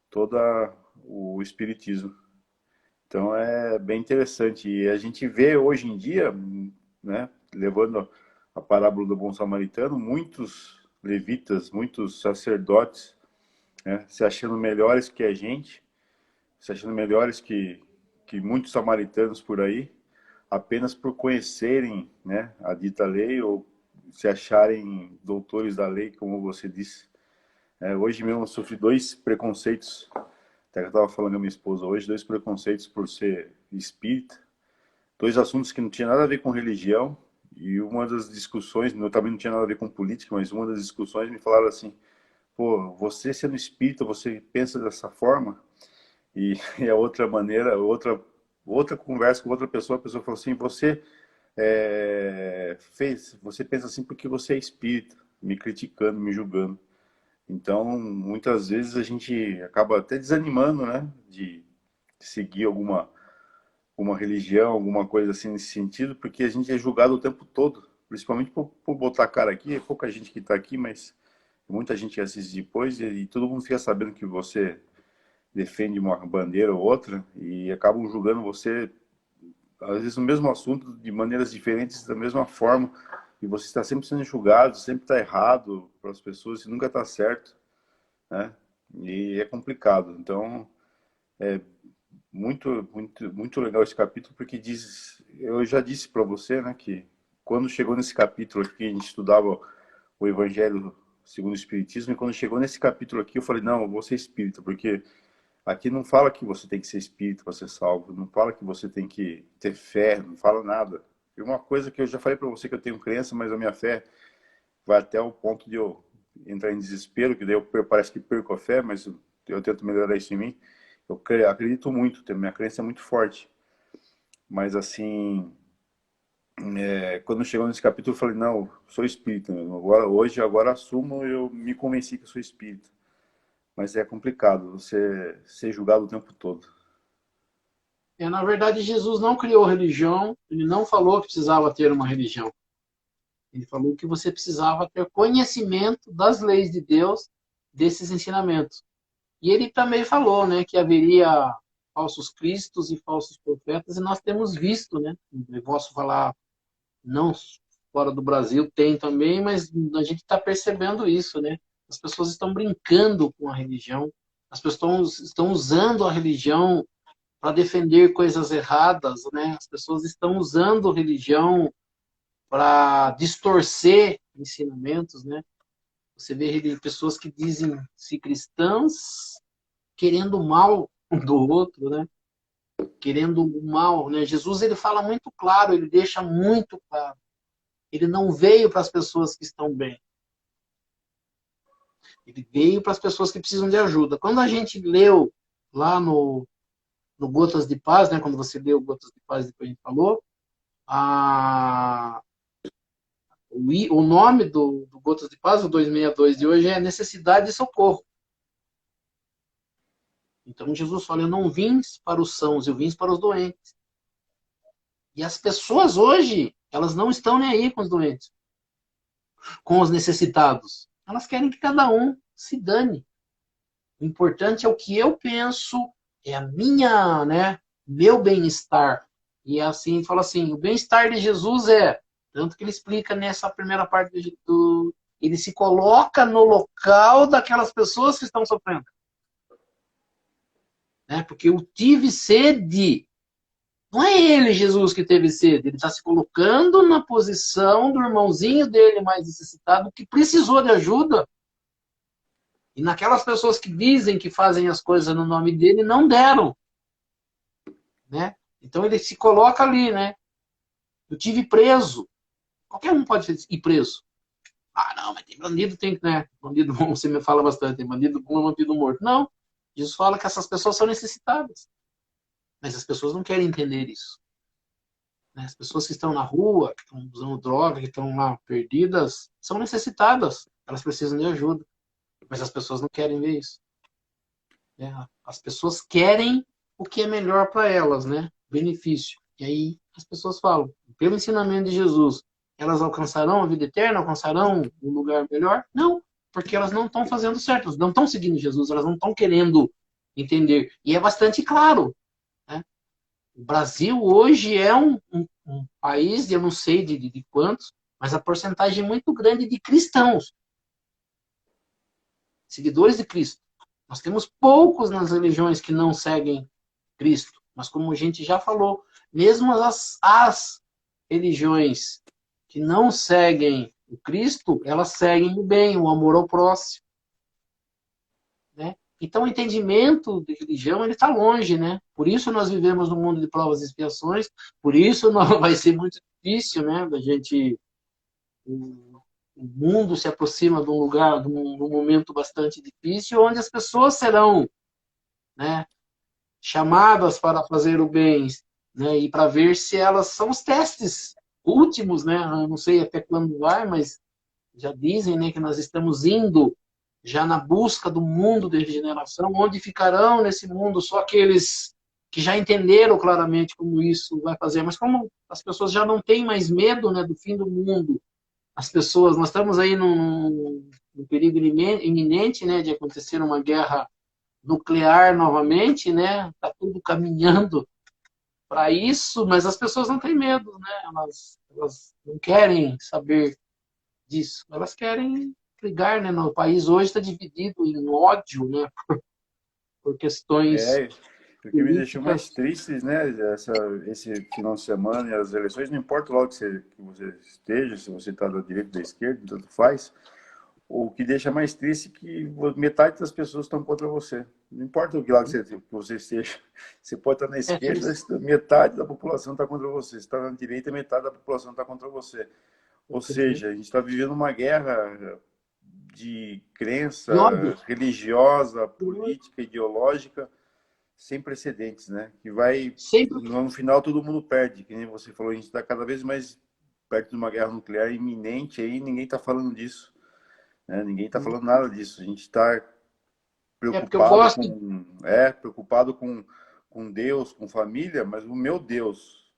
toda o espiritismo. Então é bem interessante. E a gente vê hoje em dia, né, levando a parábola do bom samaritano, muitos levitas, muitos sacerdotes, né, se achando melhores que a gente, se achando melhores que muitos samaritanos por aí, apenas por conhecerem, né, a dita lei ou se acharem doutores da lei, como você disse. Hoje mesmo eu sofri 2 preconceitos. Até que eu estava falando com a minha esposa hoje, 2 preconceitos por ser espírita, 2 assuntos que não tinha nada a ver com religião, e uma das discussões, também não tinha nada a ver com política, mas uma das discussões me falaram assim, pô, você sendo espírita, você pensa dessa forma? E a outra maneira, outra conversa com outra pessoa, a pessoa falou assim, você pensa assim porque você é espírita, me criticando, me julgando. Então, muitas vezes a gente acaba até desanimando, né, de seguir alguma religião, alguma coisa assim nesse sentido, porque a gente é julgado o tempo todo, principalmente por botar a cara aqui. É pouca gente que está aqui, mas muita gente que assiste depois e todo mundo fica sabendo que você defende uma bandeira ou outra e acabam julgando você, às vezes, no mesmo assunto, de maneiras diferentes, da mesma forma. E você está sempre sendo julgado, sempre está errado para as pessoas, e nunca está certo, né? E é complicado. Então, é muito legal esse capítulo, porque diz, eu já disse para você, né, que quando chegou nesse capítulo aqui, a gente estudava o Evangelho segundo o Espiritismo, e quando chegou nesse capítulo aqui, eu falei, não, eu vou ser espírita, porque aqui não fala que você tem que ser espírita para ser salvo, não fala que você tem que ter fé, não fala nada. E uma coisa que eu já falei para você, que eu tenho crença, mas a minha fé vai até o ponto de eu entrar em desespero, que daí eu parece que perco a fé, mas eu tento melhorar isso em mim. Eu acredito muito, minha crença é muito forte. Mas assim, quando chegou nesse capítulo, eu falei, não, sou espírita. Agora assumo, eu me convenci que eu sou espírita. Mas é complicado você ser julgado o tempo todo. Na verdade, Jesus não criou religião, ele não falou que precisava ter uma religião. Ele falou que você precisava ter conhecimento das leis de Deus, desses ensinamentos. E ele também falou, né, que haveria falsos cristos e falsos profetas, e nós temos visto, né? Eu posso falar, não fora do Brasil, tem também, mas a gente está percebendo isso, né? As pessoas estão brincando com a religião, as pessoas estão usando a religião para defender coisas erradas, né? As pessoas estão usando a religião para distorcer ensinamentos, né? Você vê pessoas que dizem-se cristãs querendo o mal um do outro, né? Querendo o mal, né? Jesus, ele fala muito claro, ele deixa muito claro. Ele não veio para as pessoas que estão bem. Ele veio para as pessoas que precisam de ajuda. Quando a gente leu lá no Gotas de Paz, né? Quando você leu Gotas de Paz, depois a gente falou, a, o nome do Gotas de Paz, o 262 de hoje, é Necessidade de Socorro. Então Jesus fala, eu não vim para os sãos, eu vim para os doentes. E as pessoas hoje, elas não estão nem aí com os doentes, com os necessitados. Elas querem que cada um se dane. O importante é o que eu penso, é a minha, né, meu bem-estar. E é assim, fala assim, o bem-estar de Jesus é, tanto que ele explica nessa primeira parte ele se coloca no local daquelas pessoas que estão sofrendo. Né? Porque eu tive sede. Não é ele, Jesus, que teve sede. Ele está se colocando na posição do irmãozinho dele mais necessitado, que precisou de ajuda. E naquelas pessoas que dizem que fazem as coisas no nome dele, não deram. Né? Então ele se coloca ali, né? Eu tive preso. Qualquer um pode ir preso. Ah, não, mas tem bandido, tem, né? Bandido bom, você me fala bastante, tem bandido bom e bandido morto. Não. Jesus fala que essas pessoas são necessitadas. Mas as pessoas não querem entender isso. As pessoas que estão na rua, que estão usando droga, que estão lá perdidas, são necessitadas. Elas precisam de ajuda. Mas as pessoas não querem ver isso. As pessoas querem o que é melhor para elas, né? Benefício. E aí as pessoas falam, pelo ensinamento de Jesus, elas alcançarão a vida eterna, alcançarão um lugar melhor? Não, porque elas não estão fazendo certo, elas não estão seguindo Jesus, elas não estão querendo entender. E é bastante claro. Né? O Brasil hoje é um país, eu não sei de quantos, mas a porcentagem é muito grande de cristãos, seguidores de Cristo. Nós temos poucos nas religiões que não seguem Cristo, mas como a gente já falou, mesmo as religiões que não seguem o Cristo, elas seguem o bem, o amor ao próximo. Né? Então, o entendimento de religião ele está longe, né? Por isso nós vivemos num mundo de provas e expiações, por isso não vai ser muito difícil, né? Da gente o mundo se aproxima de um lugar, de um momento bastante difícil, onde as pessoas serão, né, chamadas para fazer o bem, né, e para ver se elas são os testes últimos, né? Eu não sei até quando vai, mas já dizem, né, que nós estamos indo já na busca do mundo de regeneração, onde ficarão nesse mundo só aqueles que já entenderam claramente como isso vai fazer. Mas como as pessoas já não têm mais medo, né, do fim do mundo, as pessoas, nós estamos aí num perigo iminente, né, de acontecer uma guerra nuclear novamente, né? Está tudo caminhando para isso, mas as pessoas não têm medo, né? Elas não querem saber disso. Elas querem brigar, né? O país hoje está dividido em ódio, né? Por questões É, o que me deixou mais políticas. triste, né, esse final de semana e as eleições, não importa o lado que você esteja, se você está da direita ou da esquerda, tanto faz, o que deixa mais triste é que metade das pessoas estão contra você. Não importa o que lado que você esteja, você pode estar na É, esquerda, metade da população está contra você. Se está na direita, metade da população está contra você. Ou seja, a gente está vivendo uma guerra de de ódio. crença religiosa, política, ideológica, sem precedentes, né? Que vai, Sempre. no final, todo mundo perde. Que nem você falou, a gente está cada vez mais perto de uma guerra nuclear iminente aí, ninguém está falando disso. Né? Ninguém está falando nada disso. A gente está É porque eu preocupado gosto. com Deus, com família, mas o meu Deus,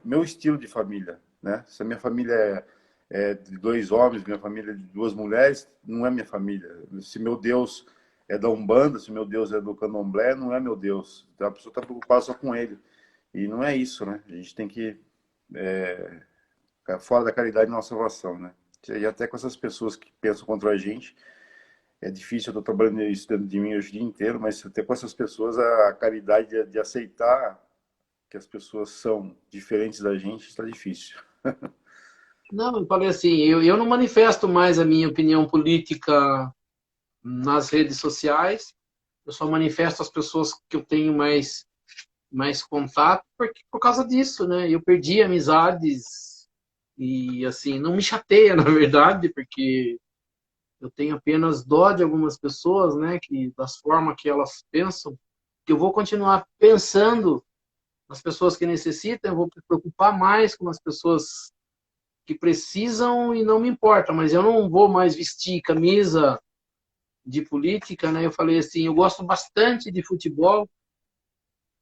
meu estilo de família, né? Se a minha família é de dois homens, minha família é de duas mulheres, não é minha família. Se meu Deus é da Umbanda, se meu Deus é do Candomblé, não é meu Deus. Então a pessoa está preocupada só com ele. E não é isso, né? A gente tem que ficar fora da caridade na salvação, né? E até com essas pessoas que pensam contra a gente, é difícil, eu estou trabalhando isso dentro de mim hoje o dia inteiro, mas até com essas pessoas a caridade de aceitar que as pessoas são diferentes da gente está difícil. Não, eu falei assim, eu não manifesto mais a minha opinião política nas redes sociais, eu só manifesto as pessoas que eu tenho mais contato, porque, por causa disso, né? Eu perdi amizades e, assim, não me chateia, na verdade, porque eu tenho apenas dó de algumas pessoas, né? Que, das formas que elas pensam, que eu vou continuar pensando nas pessoas que necessitam, eu vou me preocupar mais com as pessoas que precisam e não me importa, mas eu não vou mais vestir camisa de política, né? Eu falei assim, eu gosto bastante de futebol,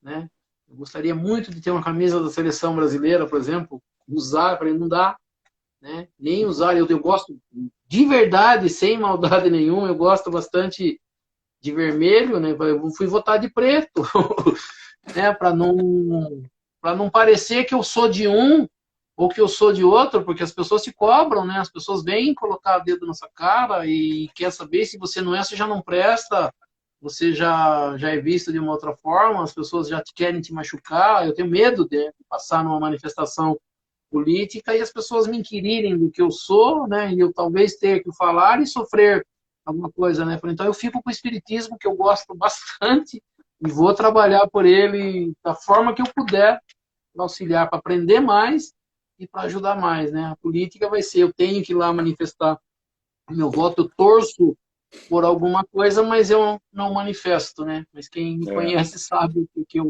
né? Eu gostaria muito de ter uma camisa da seleção brasileira, por exemplo, usar, para não dá, né? Nem usar, eu gosto de verdade, sem maldade nenhuma, eu gosto bastante de vermelho, né? Eu fui votar de preto, né? Para não parecer que eu sou de um ou que eu sou de outro, porque as pessoas te cobram, né? As pessoas vêm colocar o dedo na sua cara e quer saber se você não é, você já não presta, você já é visto de uma outra forma, as pessoas já querem te machucar. Eu tenho medo de passar numa manifestação política e as pessoas me inquirirem do que eu sou, né? E eu talvez ter que falar e sofrer alguma coisa, né? Então eu fico com o espiritismo, que eu gosto bastante, e vou trabalhar por ele da forma que eu puder, para auxiliar, para aprender mais e para ajudar mais, né? A política vai ser, eu tenho que ir lá manifestar meu voto, eu torço por alguma coisa, mas eu não manifesto, né? Mas quem me É. conhece sabe o E que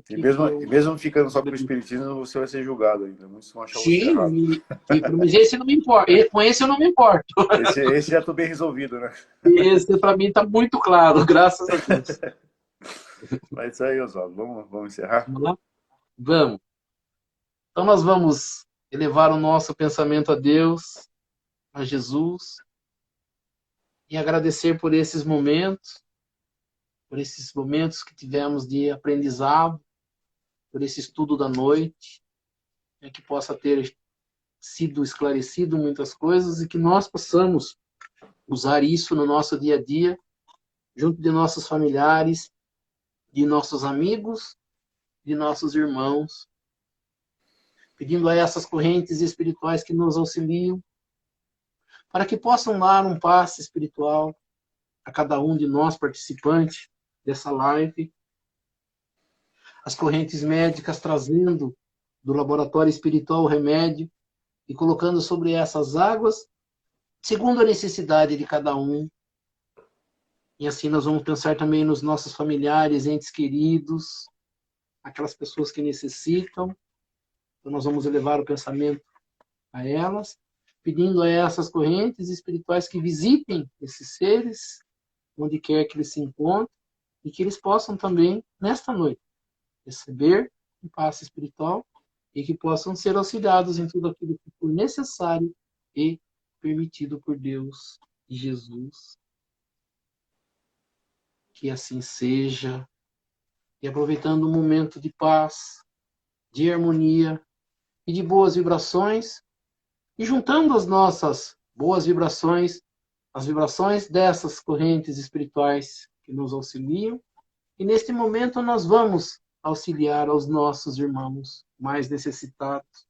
que mesmo, eu... e mesmo ficando só com o espiritismo, você vai ser julgado ainda. Muitos vão achar você errado. Sim, mas esse não me importa. Com esse eu não me importo. Esse já estou bem resolvido, né? Esse para mim está muito claro, graças a Deus. Mas isso aí, Oswaldo. Vamos encerrar? Vamos lá? Vamos. Então nós vamos elevar o nosso pensamento a Deus, a Jesus, e agradecer por esses momentos que tivemos de aprendizado, por esse estudo da noite, que possa ter sido esclarecido muitas coisas e que nós possamos usar isso no nosso dia a dia, junto de nossos familiares, de nossos amigos, de nossos irmãos, pedindo a essas correntes espirituais que nos auxiliam, para que possam dar um passe espiritual a cada um de nós participantes dessa live, as correntes médicas trazendo do laboratório espiritual o remédio e colocando sobre essas águas, segundo a necessidade de cada um. E assim nós vamos pensar também nos nossos familiares, entes queridos, aquelas pessoas que necessitam. Então nós vamos elevar o pensamento a elas, pedindo a essas correntes espirituais que visitem esses seres, onde quer que eles se encontrem, e que eles possam também, nesta noite, receber um passe espiritual e que possam ser auxiliados em tudo aquilo que for necessário e permitido por Deus e Jesus. Que assim seja. E aproveitando um momento de paz, de harmonia e de boas vibrações, e juntando as nossas boas vibrações, as vibrações dessas correntes espirituais que nos auxiliam, e neste momento nós vamos auxiliar aos nossos irmãos mais necessitados,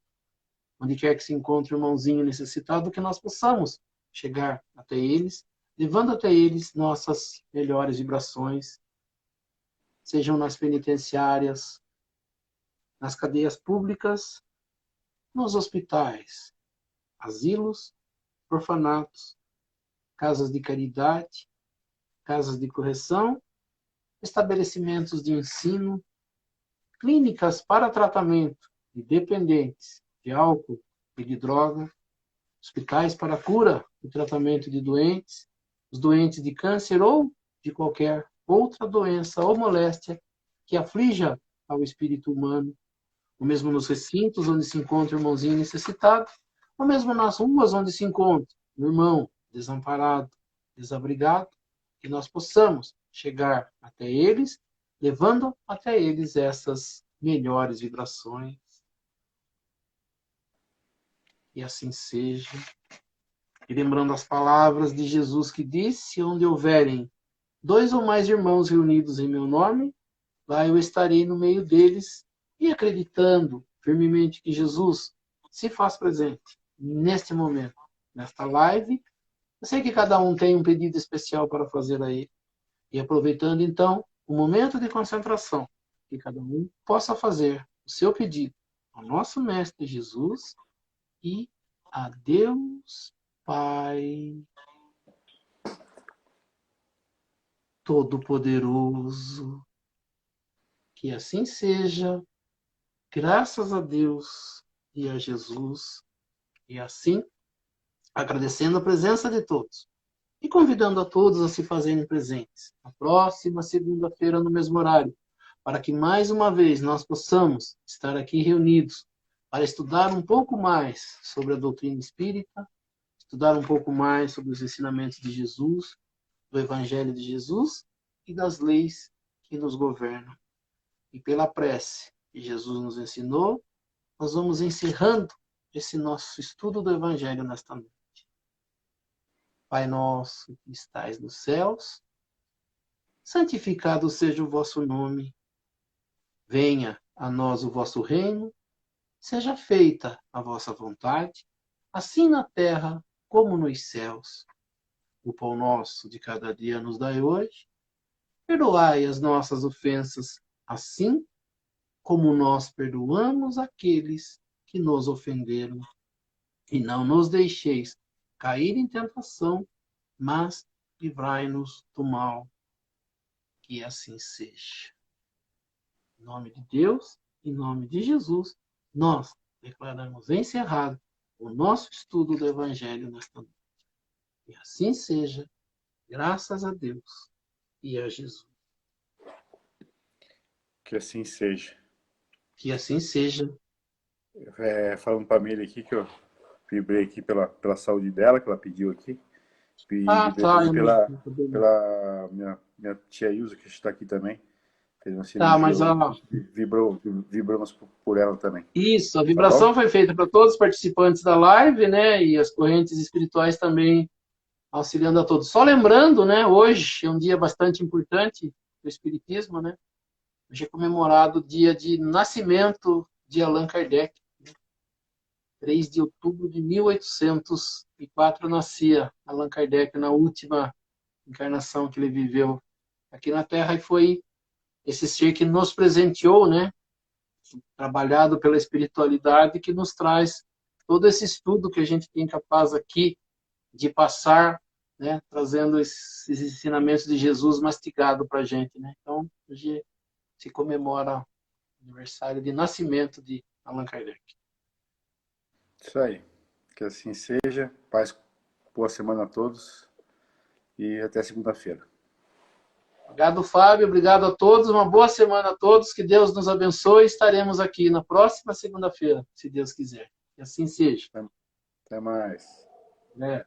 onde quer que se encontre um irmãozinho necessitado, que nós possamos chegar até eles, levando até eles nossas melhores vibrações, sejam nas penitenciárias, nas cadeias públicas, nos hospitais, asilos, orfanatos, casas de caridade, casas de correção, estabelecimentos de ensino, clínicas para tratamento de dependentes de álcool e de droga, hospitais para cura e tratamento de doentes, os doentes de câncer ou de qualquer outra doença ou moléstia que aflija ao espírito humano, ou mesmo nos recintos onde se encontra o irmãozinho necessitado, ou mesmo nas ruas onde se encontra o irmão desamparado, desabrigado, que nós possamos chegar até eles, levando até eles essas melhores vibrações. E assim seja. E lembrando as palavras de Jesus que disse: onde houverem 2 ou mais irmãos reunidos em meu nome, lá eu estarei no meio deles. E acreditando firmemente que Jesus se faz presente neste momento, nesta live. Eu sei que cada um tem um pedido especial para fazer aí. E aproveitando, então, o momento de concentração, que cada um possa fazer o seu pedido ao nosso Mestre Jesus e a Deus Pai Todo-Poderoso. Que assim seja, graças a Deus e a Jesus. E assim, agradecendo a presença de todos e convidando a todos a se fazerem presentes na próxima segunda-feira, no mesmo horário, para que mais uma vez nós possamos estar aqui reunidos para estudar um pouco mais sobre a doutrina espírita, estudar um pouco mais sobre os ensinamentos de Jesus, do Evangelho de Jesus e das leis que nos governam. E pela prece que Jesus nos ensinou, nós vamos encerrando esse nosso estudo do Evangelho nesta noite. Pai nosso que estais nos céus, santificado seja o vosso nome. Venha a nós o vosso reino, seja feita a vossa vontade, assim na terra como nos céus. O pão nosso de cada dia nos dai hoje. Perdoai as nossas ofensas, assim como nós perdoamos aqueles que nos ofenderam. E não nos deixeis cair em tentação, mas livrai-nos do mal. Que assim seja. Em nome de Deus, em nome de Jesus, nós declaramos encerrado o nosso estudo do Evangelho nesta noite. Que assim seja, graças a Deus e a Jesus. Que assim seja. Que assim seja. Falando para a Miriam aqui, que eu vibrei aqui pela saúde dela, que ela pediu aqui. E vibrei Tá. também pela minha tia Ilza, que está aqui também. Fez uma Tá, cirurgia mas hoje. Vibramos por ela também. isso, a Tá bom? vibração foi feita para todos os participantes da live, né? E as correntes espirituais também auxiliando a todos. Só lembrando, né? Hoje é um dia bastante importante do Espiritismo, né? Hoje é comemorado o dia de nascimento de Allan Kardec. 3 de outubro de 1804 nascia Allan Kardec na última encarnação que ele viveu aqui na Terra e foi esse ser que nos presenteou, né? Trabalhado pela espiritualidade que nos traz todo esse estudo que a gente tem capaz aqui de passar, né? Trazendo esses ensinamentos de Jesus mastigado para a gente, né? Então, hoje se comemora o aniversário de nascimento de Allan Kardec. Isso aí. Que assim seja. Paz, boa semana a todos. E até segunda-feira. Obrigado, Fábio. Obrigado a todos. Uma boa semana a todos. Que Deus nos abençoe. Estaremos aqui na próxima segunda-feira, se Deus quiser. Que assim seja. Até mais. É.